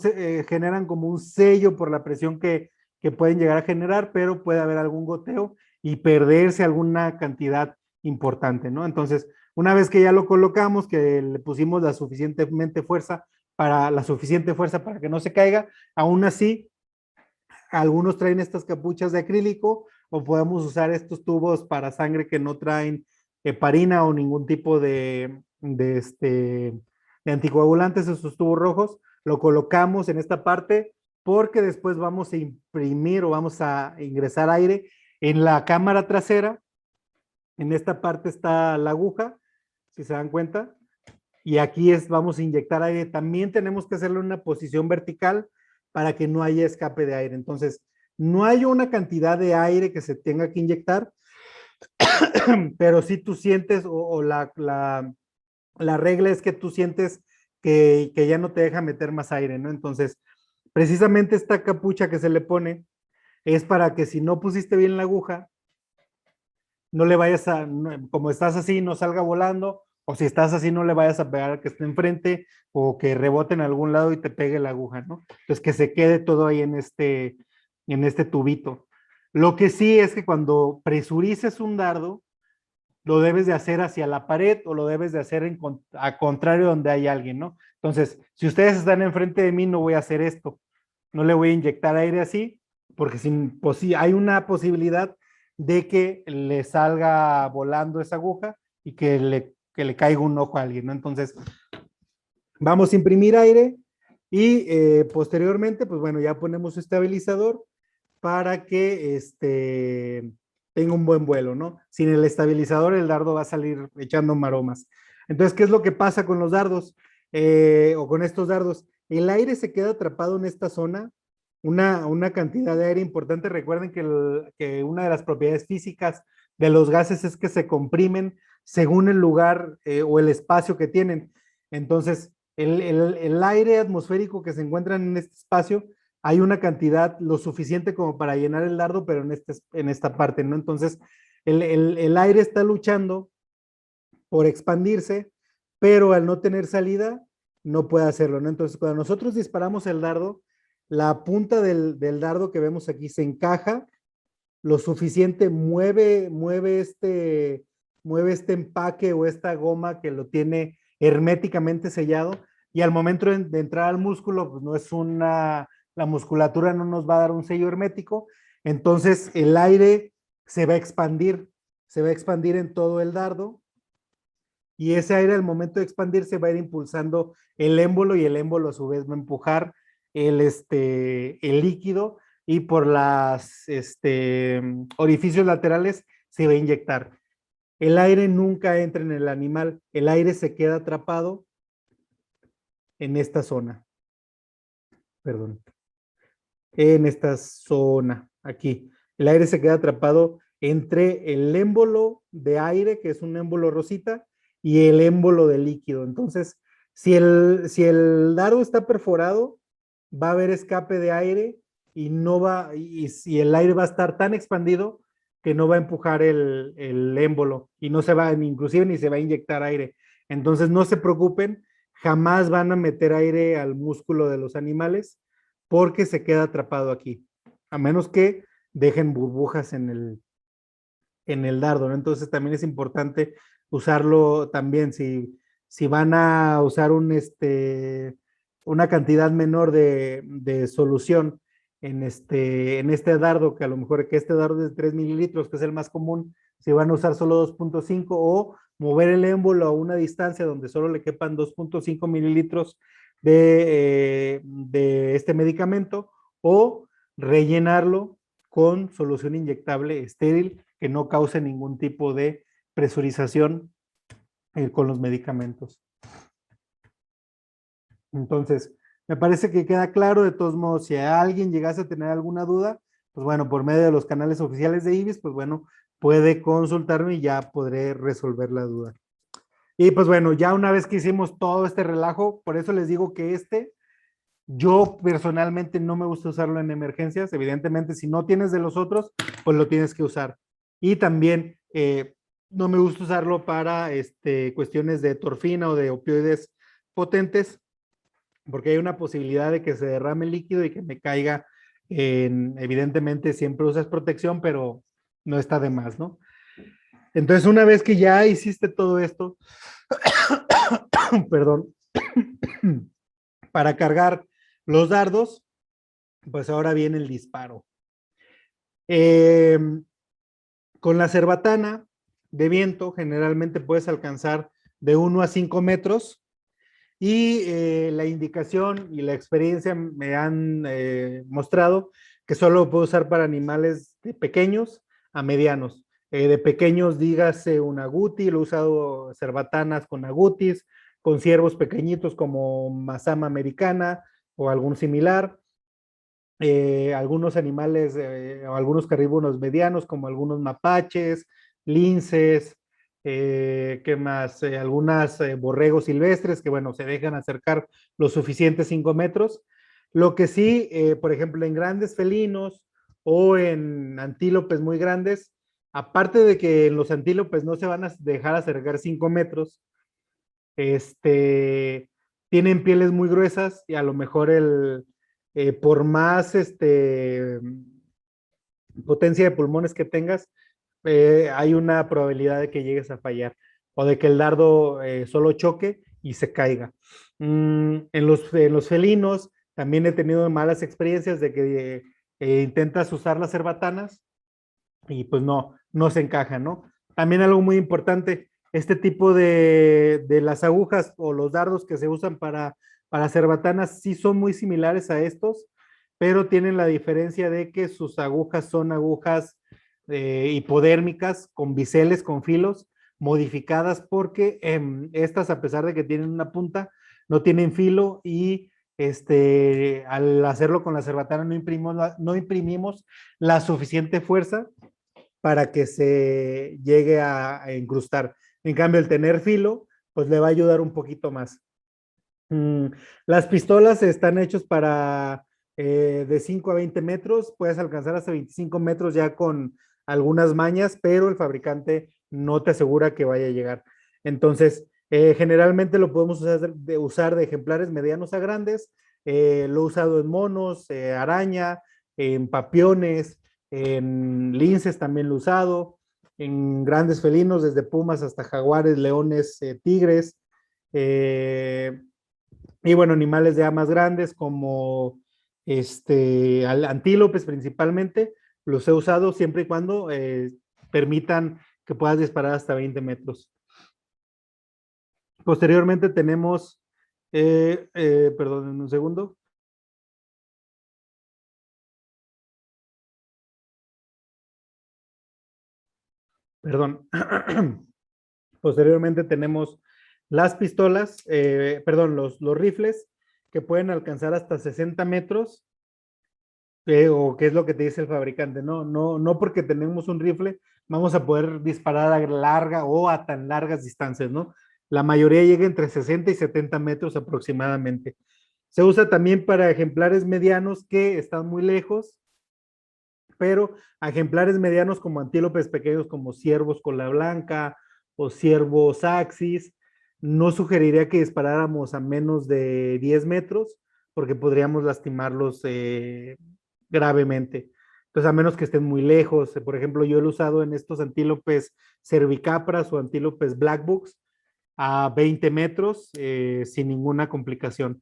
generan como un sello por la presión que que pueden llegar a generar, pero puede haber algún goteo y perderse alguna cantidad importante, ¿no? Entonces, una vez que ya lo colocamos, que le pusimos la suficiente fuerza para que no se caiga, aún así, algunos traen estas capuchas de acrílico o podemos usar estos tubos para sangre que no traen heparina o ningún tipo de anticoagulantes, esos tubos rojos, lo colocamos en esta parte porque después vamos a imprimir o vamos a ingresar aire en la cámara trasera. En esta parte está la aguja, si se dan cuenta, y aquí vamos a inyectar aire. También tenemos que hacerlo en una posición vertical para que no haya escape de aire. Entonces, no hay una cantidad de aire que se tenga que inyectar, pero si tú sientes, o la regla es que tú sientes que ya no te deja meter más aire, ¿no? Entonces, precisamente esta capucha que se le pone es para que si no pusiste bien la aguja, no le vayas como estás así, no salga volando, o si estás así, no le vayas a pegar al que esté enfrente, o que rebote en algún lado y te pegue la aguja, ¿no? Entonces, que se quede todo ahí en este tubito. Lo que sí es que cuando presurices un dardo, lo debes de hacer hacia la pared o lo debes de hacer a contrario donde hay alguien, ¿no? Entonces, si ustedes están enfrente de mí, no voy a hacer esto. No le voy a inyectar aire así, porque hay una posibilidad de que le salga volando esa aguja y que le caiga un ojo a alguien, ¿no? Entonces, vamos a imprimir aire y posteriormente, pues bueno, ya ponemos su estabilizador para que tenga un buen vuelo, ¿no? Sin el estabilizador, el dardo va a salir echando maromas. Entonces, ¿qué es lo que pasa con los dardos? O con estos dardos. El aire se queda atrapado en esta zona, una cantidad de aire importante. Recuerden que una de las propiedades físicas de los gases es que se comprimen según el lugar o el espacio que tienen. Entonces, el aire atmosférico que se encuentra en este espacio, hay una cantidad lo suficiente como para llenar el dardo, pero en esta parte, ¿no? Entonces, el aire está luchando por expandirse, pero al no tener salida, no puede hacerlo, ¿no? Entonces, cuando nosotros disparamos el dardo, la punta del dardo que vemos aquí se encaja lo suficiente, mueve este empaque o esta goma que lo tiene herméticamente sellado, y al momento de entrar al músculo, pues no es la musculatura no nos va a dar un sello hermético, entonces el aire se va a expandir, en todo el dardo, y ese aire al momento de expandirse va a ir impulsando el émbolo, y el émbolo a su vez va a empujar el líquido, y por las orificios laterales se va a inyectar. El aire nunca entra en el animal, el aire se queda atrapado en esta zona, perdón, en esta zona, aquí. El aire se queda atrapado entre el émbolo de aire, que es un émbolo rosita, y el émbolo de líquido. Entonces, si el dardo está perforado, va a haber escape de aire y y el aire va a estar tan expandido que no va a empujar el émbolo y no se va, inclusive ni se va a inyectar aire. Entonces, no se preocupen, jamás van a meter aire al músculo de los animales porque se queda atrapado aquí, a menos que dejen burbujas en el dardo, ¿no? Entonces también es importante usarlo también, si van a usar una cantidad menor de solución en este dardo, que a lo mejor que este dardo es de 3 mililitros, que es el más común, si van a usar solo 2.5, o mover el émbolo a una distancia donde solo le quepan 2.5 mililitros de este medicamento, o rellenarlo con solución inyectable estéril que no cause ningún tipo de presurización con los medicamentos. Entonces, me parece que queda claro. De todos modos, si alguien llegase a tener alguna duda, pues bueno, por medio de los canales oficiales de IBIS, pues bueno, puede consultarme y ya podré resolver la duda. Y pues bueno, ya una vez que hicimos todo este relajo, por eso les digo que yo personalmente no me gusta usarlo en emergencias. Evidentemente, si no tienes de los otros, pues lo tienes que usar. Y también no me gusta usarlo para cuestiones de torfina o de opioides potentes, porque hay una posibilidad de que se derrame el líquido y que me caiga Evidentemente siempre usas protección, pero no está de más, ¿no? Entonces, una vez que ya hiciste todo esto, perdón, para cargar los dardos, pues ahora viene el disparo. Eh, con la cerbatana de viento, generalmente puedes alcanzar de 1 a 5 metros y la indicación y la experiencia me han mostrado que solo lo puedo usar para animales de pequeños a medianos. De pequeños, dígase un aguti, lo he usado cerbatanas con agutis, con ciervos pequeñitos como mazama americana o algún similar. Algunos animales o algunos carnívoros medianos como algunos mapaches, linces, ¿qué más? Algunas borregos silvestres que, bueno, se dejan acercar lo suficiente 5 metros. Lo que sí, por ejemplo, en grandes felinos o en antílopes muy grandes, aparte de que en los antílopes no se van a dejar acercar 5 metros, tienen pieles muy gruesas y a lo mejor por más potencia de pulmones que tengas, hay una probabilidad de que llegues a fallar o de que el dardo solo choque y se caiga. En los felinos también he tenido malas experiencias de que intentas usar las cerbatanas y pues no se encaja, ¿no? También algo muy importante, este tipo de las agujas o los dardos que se usan para cerbatanas sí son muy similares a estos, pero tienen la diferencia de que sus agujas son agujas hipodérmicas con biseles, con filos, modificadas porque estas, a pesar de que tienen una punta, no tienen filo y al hacerlo con la cerbatana no imprimimos la suficiente fuerza para que se llegue a incrustar. En cambio, el tener filo, pues le va a ayudar un poquito más. Las pistolas están hechas para de 5 a 20 metros, puedes alcanzar hasta 25 metros ya con algunas mañas, pero el fabricante no te asegura que vaya a llegar. Entonces, generalmente lo podemos usar de ejemplares medianos a grandes. Lo he usado en monos, araña, en papiones, en linces también lo he usado, en grandes felinos, desde pumas hasta jaguares, leones, tigres. Eh, y bueno, animales ya más grandes como antílopes principalmente, los he usado siempre y cuando permitan que puedas disparar hasta 20 metros. Posteriormente tenemos, perdón, un segundo. Perdón. Posteriormente tenemos las pistolas, perdón, los rifles que pueden alcanzar hasta 60 metros, o qué es lo que te dice el fabricante, no porque tenemos un rifle vamos a poder disparar a larga o a tan largas distancias, ¿no? La mayoría llega entre 60 y 70 metros aproximadamente. Se usa también para ejemplares medianos que están muy lejos, pero a ejemplares medianos como antílopes pequeños como ciervos cola blanca o ciervos axis, no sugeriría que disparáramos a menos de 10 metros porque podríamos lastimarlos gravemente. Entonces, a menos que estén muy lejos, por ejemplo, yo lo he usado en estos antílopes cervicapras o antílopes blackbooks a 20 metros sin ninguna complicación.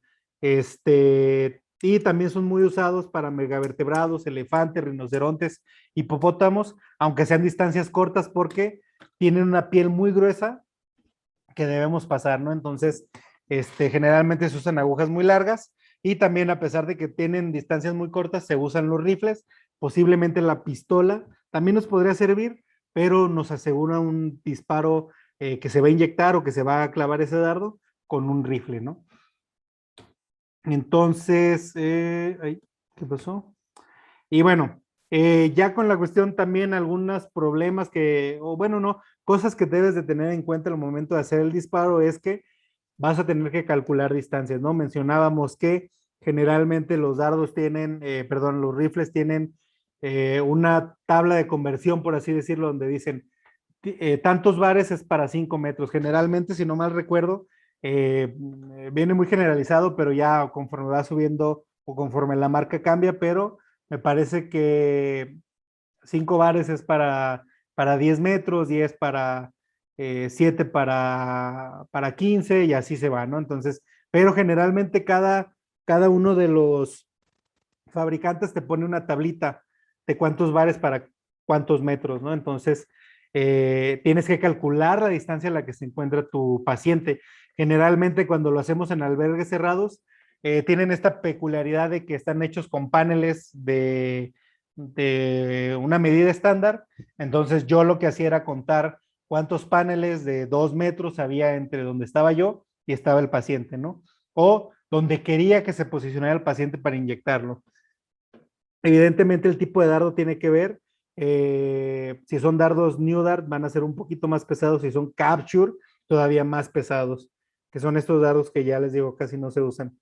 Y también son muy usados para megavertebrados, elefantes, rinocerontes, hipopótamos, aunque sean distancias cortas porque tienen una piel muy gruesa que debemos pasar, ¿no? Entonces, generalmente se usan agujas muy largas y también a pesar de que tienen distancias muy cortas, se usan los rifles, posiblemente la pistola también nos podría servir, pero nos asegura un disparo que se va a inyectar o que se va a clavar ese dardo con un rifle, ¿no? Entonces, ay, ¿qué pasó? Y bueno, ya con la cuestión también algunos problemas que, o bueno, no, cosas que debes de tener en cuenta al momento de hacer el disparo es que vas a tener que calcular distancias, ¿no? Mencionábamos que generalmente los dardos tienen, perdón, los rifles tienen una tabla de conversión, por así decirlo, donde dicen tantos bares es para 5 metros. Generalmente, si no mal recuerdo, viene muy generalizado, pero ya conforme va subiendo o conforme la marca cambia, pero me parece que 5 bares es para 10 metros, 10 para 7 para 15 y así se va, ¿no? Entonces, pero generalmente cada uno de los fabricantes te pone una tablita de cuántos bares para cuántos metros, ¿no? Entonces, tienes que calcular la distancia a la que se encuentra tu paciente. Generalmente cuando lo hacemos en albergues cerrados, tienen esta peculiaridad de que están hechos con paneles de una medida estándar. Entonces yo lo que hacía era contar cuántos paneles de 2 metros había entre donde estaba yo y estaba el paciente, ¿no? O donde quería que se posicionara el paciente para inyectarlo. Evidentemente el tipo de dardo tiene que ver. Si son dardos New Dart van a ser un poquito más pesados, si son Capture todavía más pesados, que son estos dardos que ya les digo casi no se usan.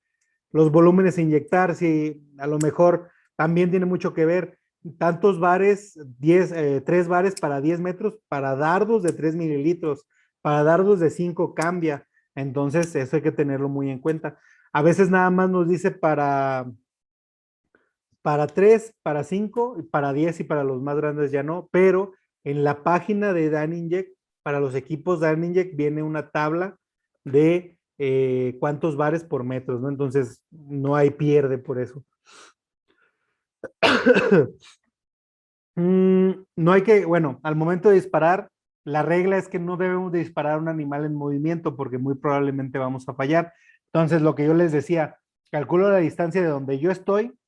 Los volúmenes a inyectar, si a lo mejor también tiene mucho que ver. Tantos bares, 3 bares para 10 metros, para dardos de 3 mililitros, para dardos de 5 cambia. Entonces eso hay que tenerlo muy en cuenta. A veces nada más nos dice para 3, para 5, para 10 y para los más grandes ya no, pero en la página de Daninject, para los equipos Daninject viene una tabla de cuántos bares por metros, ¿no? Entonces no hay pierde por eso. No hay que, bueno, al momento de disparar, la regla es que no debemos de disparar a un animal en movimiento porque muy probablemente vamos a fallar. Entonces, lo que yo les decía, calculo la distancia de donde yo estoy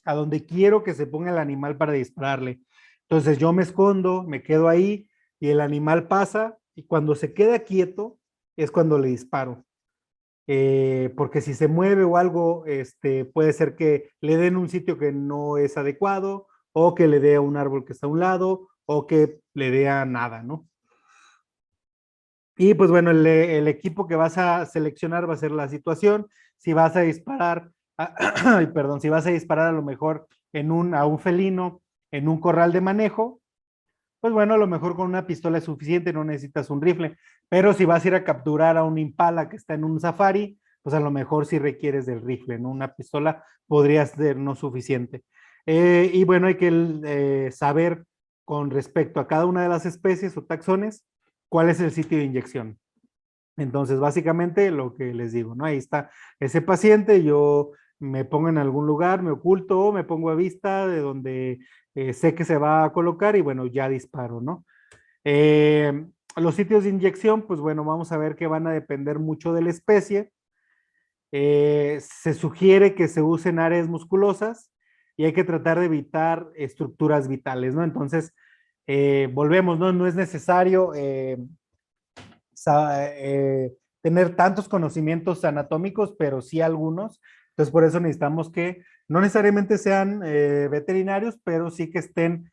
a donde quiero que se ponga el animal para dispararle. Entonces yo me escondo, me quedo ahí y el animal pasa y cuando se queda quieto es cuando le disparo. Porque si se mueve o algo, puede ser que le den un sitio que no es adecuado o que le dé a un árbol que está a un lado o que le dé a nada, ¿no? Y pues bueno, el equipo que vas a seleccionar va a ser la situación. Si vas a disparar, ay, perdón, si vas a disparar a lo mejor a un felino en un corral de manejo, pues bueno, a lo mejor con una pistola es suficiente, no necesitas un rifle. Pero si vas a ir a capturar a un impala que está en un safari, pues a lo mejor sí requieres del rifle, ¿no? Una pistola podría ser no suficiente. Y bueno, hay que saber con respecto a cada una de las especies o taxones cuál es el sitio de inyección. Entonces, básicamente lo que les digo, ¿no? Ahí está ese paciente, yo me pongo en algún lugar, me oculto o me pongo a vista de donde sé que se va a colocar y bueno, ya disparo, ¿no? Los sitios de inyección, pues bueno, vamos a ver que van a depender mucho de la especie. Se sugiere que se usen áreas musculosas y hay que tratar de evitar estructuras vitales, ¿no? Entonces, volvemos, ¿no? No es necesario tener tantos conocimientos anatómicos, pero sí algunos. Entonces, por eso necesitamos que no necesariamente sean veterinarios, pero sí que estén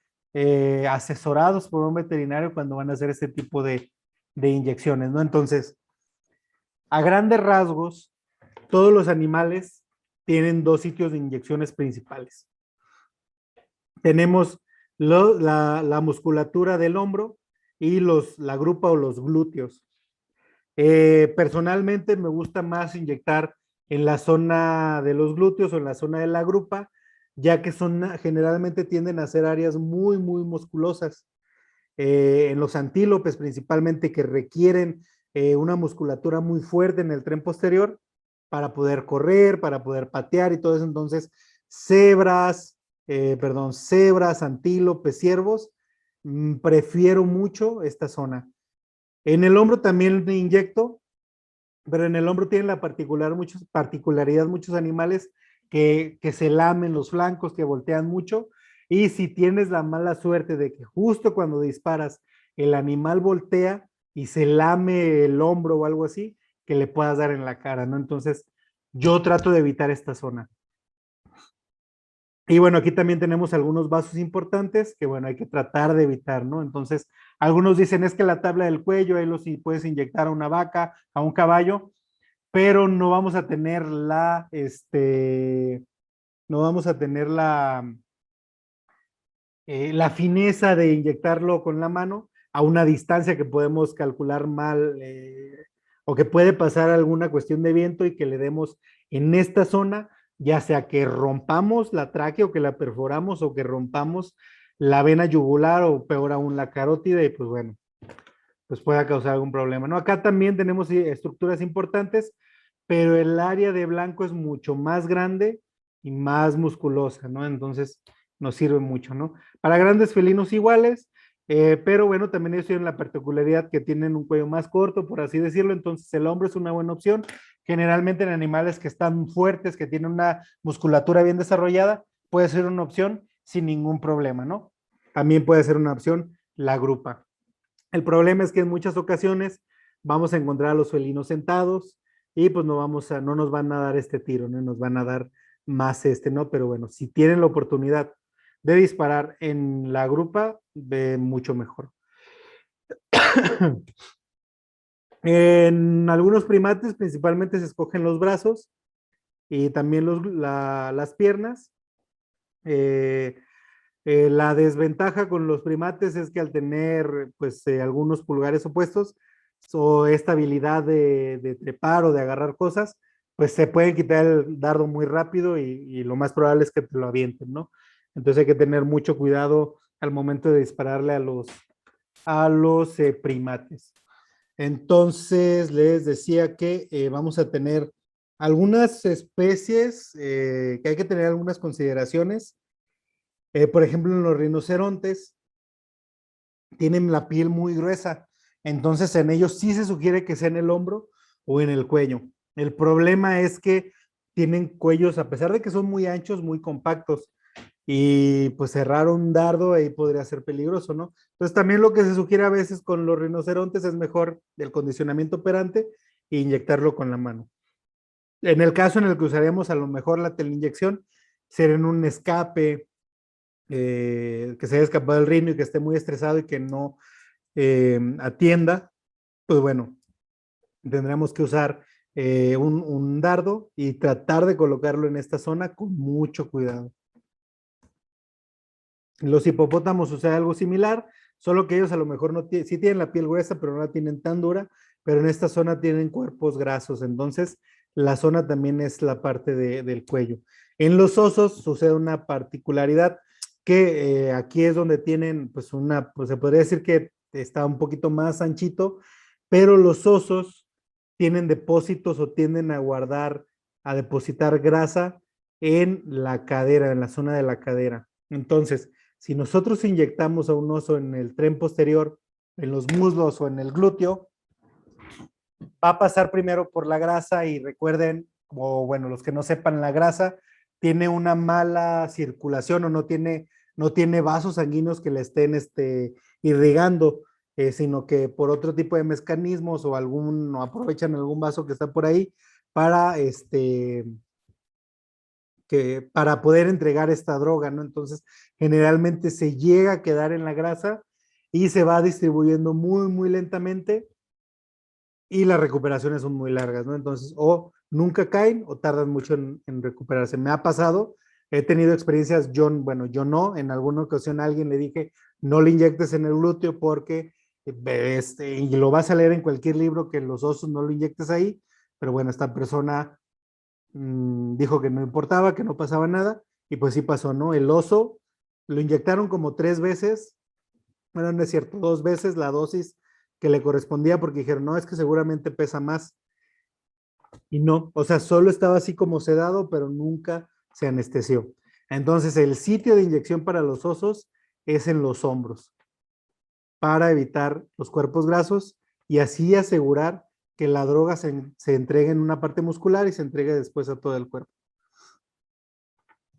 asesorados por un veterinario cuando van a hacer este tipo de inyecciones, ¿no? Entonces, a grandes rasgos, todos los animales tienen dos sitios de inyecciones principales. Tenemos la musculatura del hombro y la grupa o los glúteos. Personalmente me gusta más inyectar en la zona de los glúteos o en la zona de la grupa, ya que generalmente tienden a ser áreas muy, muy musculosas. En los antílopes principalmente que requieren una musculatura muy fuerte en el tren posterior para poder correr, para poder patear y todo eso. Entonces, cebras, antílopes, ciervos, prefiero mucho esta zona. En el hombro también me inyecto, pero en el hombro tienen la particularidad muchos animales que se lamen los flancos, que voltean mucho, y si tienes la mala suerte de que justo cuando disparas el animal voltea y se lame el hombro o algo así, que le puedas dar en la cara, ¿no? Entonces, yo trato de evitar esta zona. Y bueno, aquí también tenemos algunos vasos importantes que, bueno, hay que tratar de evitar, ¿no? Entonces, algunos dicen es que la tabla del cuello, ahí si puedes inyectar a una vaca, a un caballo, pero no vamos a tener no vamos a tener la fineza de inyectarlo con la mano a una distancia que podemos calcular mal o que puede pasar alguna cuestión de viento y que le demos en esta zona ya sea que rompamos la tráquea o que la perforamos o que rompamos la vena yugular o peor aún la carótida y pues bueno, pues pueda causar algún problema, ¿no? Acá también tenemos estructuras importantes, pero el área de blanco es mucho más grande y más musculosa, ¿no? Entonces nos sirve mucho, ¿no? Para grandes felinos iguales, pero bueno, también ellos tienen la particularidad que tienen un cuello más corto, por así decirlo, entonces el hombro es una buena opción. Generalmente en animales que están fuertes, que tienen una musculatura bien desarrollada, puede ser una opción sin ningún problema, ¿no? También puede ser una opción la grupa. El problema es que en muchas ocasiones vamos a encontrar a los felinos sentados y pues no nos van a dar este tiro, ¿no? Nos van a dar más ¿no? Pero bueno, si tienen la oportunidad de disparar en la grupa, ve mucho mejor. En algunos primates principalmente se escogen los brazos y también las piernas. Eh, la desventaja con los primates es que al tener pues algunos pulgares opuestos o esta habilidad de trepar o de agarrar cosas, pues se puede quitar el dardo muy rápido y lo más probable es que te lo avienten, ¿no? Entonces hay que tener mucho cuidado al momento de dispararle a los primates. Entonces les decía que vamos a tener algunas especies que hay que tener algunas consideraciones. Por ejemplo, en los rinocerontes tienen la piel muy gruesa, entonces en ellos sí se sugiere que sea en el hombro o en el cuello. El problema es que tienen cuellos, a pesar de que son muy anchos, muy compactos, y pues cerrar un dardo ahí podría ser peligroso, ¿no? Entonces también lo que se sugiere a veces con los rinocerontes es mejor el condicionamiento operante e inyectarlo con la mano. En el caso en el que usaremos a lo mejor la teleinyección, será en un escape, que se haya escapado del rino y que esté muy estresado y que no atienda, pues bueno, tendremos que usar un dardo y tratar de colocarlo en esta zona con mucho cuidado. Los hipopótamos sucede algo similar, solo que ellos a lo mejor no sí tienen la piel gruesa, pero no la tienen tan dura, pero en esta zona tienen cuerpos grasos, entonces la zona también es la parte del cuello. En los osos sucede una particularidad que aquí es donde tienen, pues pues se podría decir que está un poquito más anchito, pero los osos tienen depósitos o tienden a depositar grasa en la cadera, en la zona de la cadera. Entonces, si nosotros inyectamos a un oso en el tren posterior, en los muslos o en el glúteo, va a pasar primero por la grasa y recuerden, o bueno, los que no sepan, la grasa tiene una mala circulación o no tiene vasos sanguíneos que le estén irrigando, sino que por otro tipo de mecanismos o aprovechan algún vaso que está por ahí para para poder entregar esta droga, ¿no? Entonces, generalmente se llega a quedar en la grasa y se va distribuyendo muy, muy lentamente y las recuperaciones son muy largas, ¿no? Entonces, o nunca caen o tardan mucho en recuperarse. Me ha pasado, he tenido experiencias, bueno, yo no, en alguna ocasión a alguien le dije, no le inyectes en el glúteo porque, y lo vas a leer en cualquier libro que los osos no lo inyectes ahí, pero bueno, esta persona dijo que no importaba, que no pasaba nada, y pues sí pasó, ¿no? El oso lo inyectaron como 3 veces, bueno, no es cierto, 2 veces la dosis que le correspondía porque dijeron, no, es que seguramente pesa más. Y no, o sea, solo estaba así como sedado, pero nunca se anestesió. Entonces, el sitio de inyección para los osos es en los hombros, para evitar los cuerpos grasos y así asegurar que la droga se entregue en una parte muscular y se entregue después a todo el cuerpo.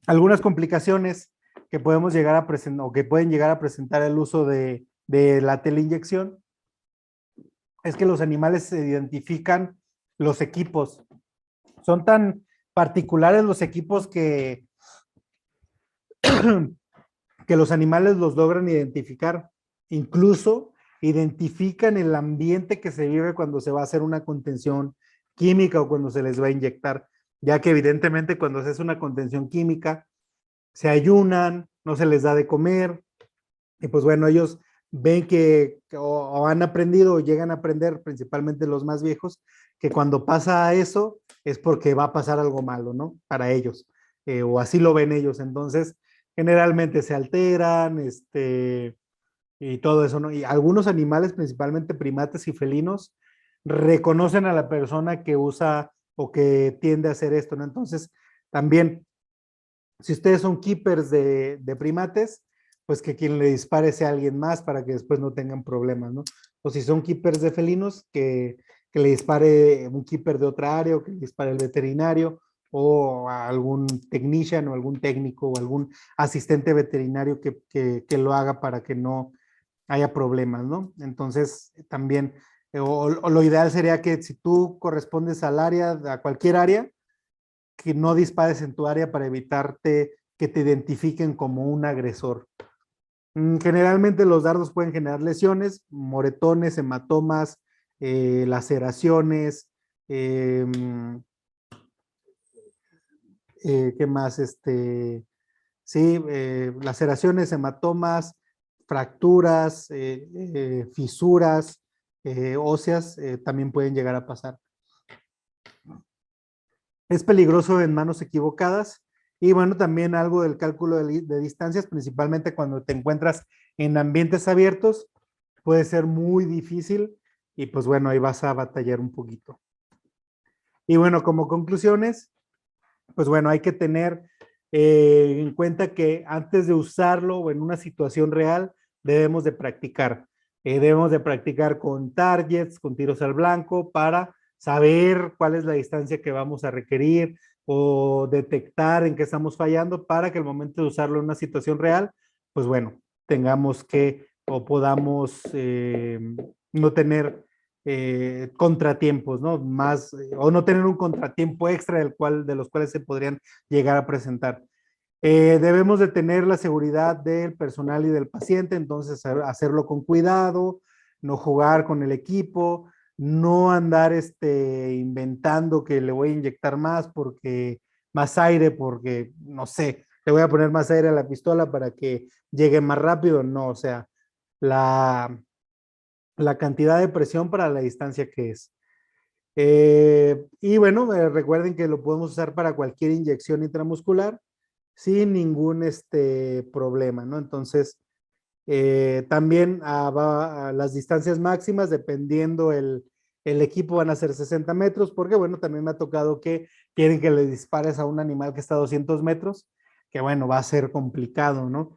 Algunas complicaciones que podemos llegar a presentar o que pueden llegar a presentar el uso de la teleinyección es que los animales se identifican los equipos. Son tan particulares los equipos que los animales los logran identificar. Incluso identifican el ambiente que se vive cuando se va a hacer una contención química o cuando se les va a inyectar, ya que evidentemente cuando se hace una contención química se ayunan, no se les da de comer, y pues bueno, ellos ven o han aprendido o llegan a aprender, principalmente los más viejos, que cuando pasa eso es porque va a pasar algo malo, ¿no? Para ellos. o así lo ven ellos. Entonces, generalmente se alteran, y todo eso, ¿no? Y algunos animales, principalmente primates y felinos, reconocen a la persona que usa o que tiende a hacer esto, ¿no? Entonces, también, si ustedes son keepers de primates, pues que quien le dispare sea alguien más para que después no tengan problemas, ¿no? O si son keepers de felinos, que le dispare un keeper de otra área o que le dispare el veterinario o a algún technician o algún técnico o algún asistente veterinario que lo haga para que no haya problemas, ¿no? Entonces, también, o lo ideal sería que si tú correspondes al área, a cualquier área, que no dispares en tu área para evitarte que te identifiquen como un agresor. Generalmente los dardos pueden generar lesiones, moretones, hematomas, laceraciones, eh, ¿qué más? Sí, laceraciones, hematomas, fracturas, fisuras óseas también pueden llegar a pasar. Es peligroso en manos equivocadas y bueno, también algo del cálculo de distancias, principalmente cuando te encuentras en ambientes abiertos, puede ser muy difícil y pues bueno, ahí vas a batallar un poquito. Y bueno, como conclusiones, pues bueno, hay que tener en cuenta que antes de usarlo o en una situación real, debemos de practicar. Debemos de practicar con targets, con tiros al blanco, para saber cuál es la distancia que vamos a requerir o detectar en qué estamos fallando para que al momento de usarlo en una situación real, pues bueno, tengamos que o podamos no tener contratiempos, ¿no? Más, o no tener un contratiempo extra de los cuales se podrían llegar a presentar. Debemos de tener la seguridad del personal y del paciente, entonces hacerlo con cuidado, no jugar con el equipo, no andar inventando que le voy a inyectar más aire, porque, no sé, le voy a poner más aire a la pistola para que llegue más rápido, no, o sea, la, la cantidad de presión para la distancia que es. Y bueno, recuerden que lo podemos usar para cualquier inyección intramuscular sin ningún problema, ¿no? Entonces, también a las distancias máximas, dependiendo el equipo, van a ser 60 metros, porque bueno, también me ha tocado que quieren que le dispares a un animal que está a 200 metros, que bueno, va a ser complicado, ¿no?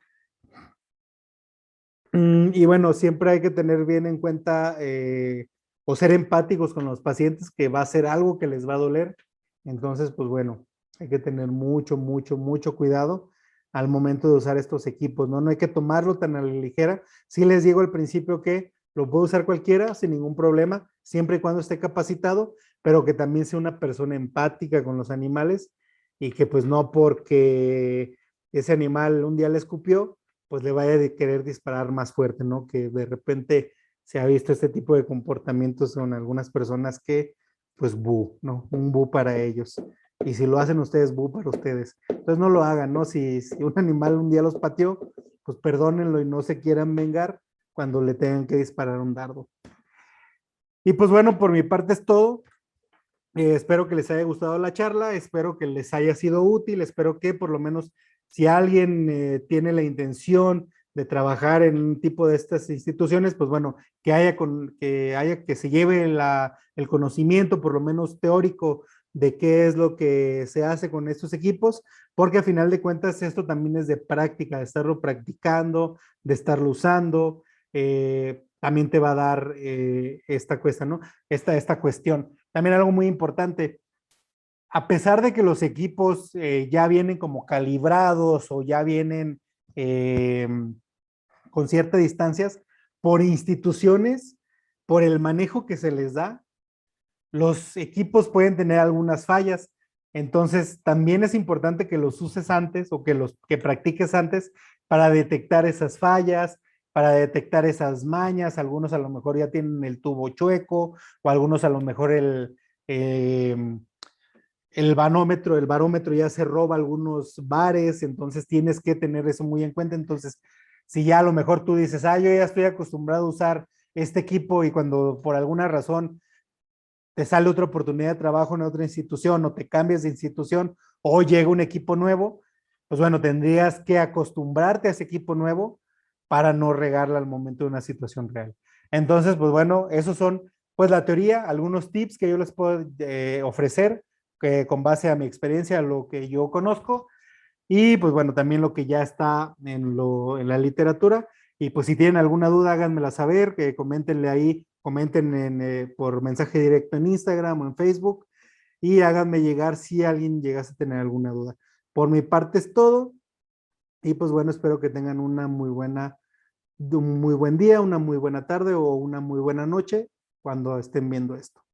Y bueno, siempre hay que tener bien en cuenta o ser empáticos con los pacientes, que va a ser algo que les va a doler. Entonces, pues bueno, hay que tener mucho, mucho, mucho cuidado al momento de usar estos equipos, ¿no? No hay que tomarlo tan a la ligera. Sí les digo al principio que lo puede usar cualquiera sin ningún problema, siempre y cuando esté capacitado, pero que también sea una persona empática con los animales y que pues no porque ese animal un día le escupió, pues le vaya a querer disparar más fuerte, ¿no? Que de repente se ha visto este tipo de comportamientos con algunas personas que, pues, bu, ¿no? Un bu para ellos. Y si lo hacen ustedes, bu para ustedes. Entonces no lo hagan, ¿no? Si un animal un día los pateó, pues perdónenlo y no se quieran vengar cuando le tengan que disparar un dardo. Y pues bueno, por mi parte es todo. Espero que les haya gustado la charla, espero que les haya sido útil, espero que por lo menos si alguien tiene la intención de trabajar en un tipo de estas instituciones, pues bueno, que se lleve el conocimiento, por lo menos teórico, de qué es lo que se hace con estos equipos, porque a final de cuentas esto también es de práctica, de estarlo practicando, de estarlo usando, también te va a dar esta cuestión, ¿no? Esta cuestión. También algo muy importante, a pesar de que los equipos ya vienen como calibrados o ya vienen eh, con ciertas distancias, por instituciones, por el manejo que se les da, los equipos pueden tener algunas fallas. Entonces, también es importante que los uses antes o que practiques antes para detectar esas fallas, para detectar esas mañas. Algunos a lo mejor ya tienen el tubo chueco o algunos a lo mejor eh, el barómetro ya se roba algunos bares, entonces tienes que tener eso muy en cuenta. Entonces, si ya a lo mejor tú dices, yo ya estoy acostumbrado a usar este equipo y cuando por alguna razón te sale otra oportunidad de trabajo en otra institución o te cambias de institución o llega un equipo nuevo, pues bueno, tendrías que acostumbrarte a ese equipo nuevo para no regarla al momento de una situación real. Entonces, pues bueno, esos son pues la teoría, algunos tips que yo les puedo ofrecer con base a mi experiencia, a lo que yo conozco, y pues bueno, también lo que ya está en la literatura. Y pues si tienen alguna duda, háganmela saber, que coméntenle ahí, comenten por mensaje directo en Instagram o en Facebook y háganme llegar si alguien llegase a tener alguna duda. Por mi parte es todo y pues bueno, espero que tengan un muy buen día, una muy buena tarde o una muy buena noche cuando estén viendo esto.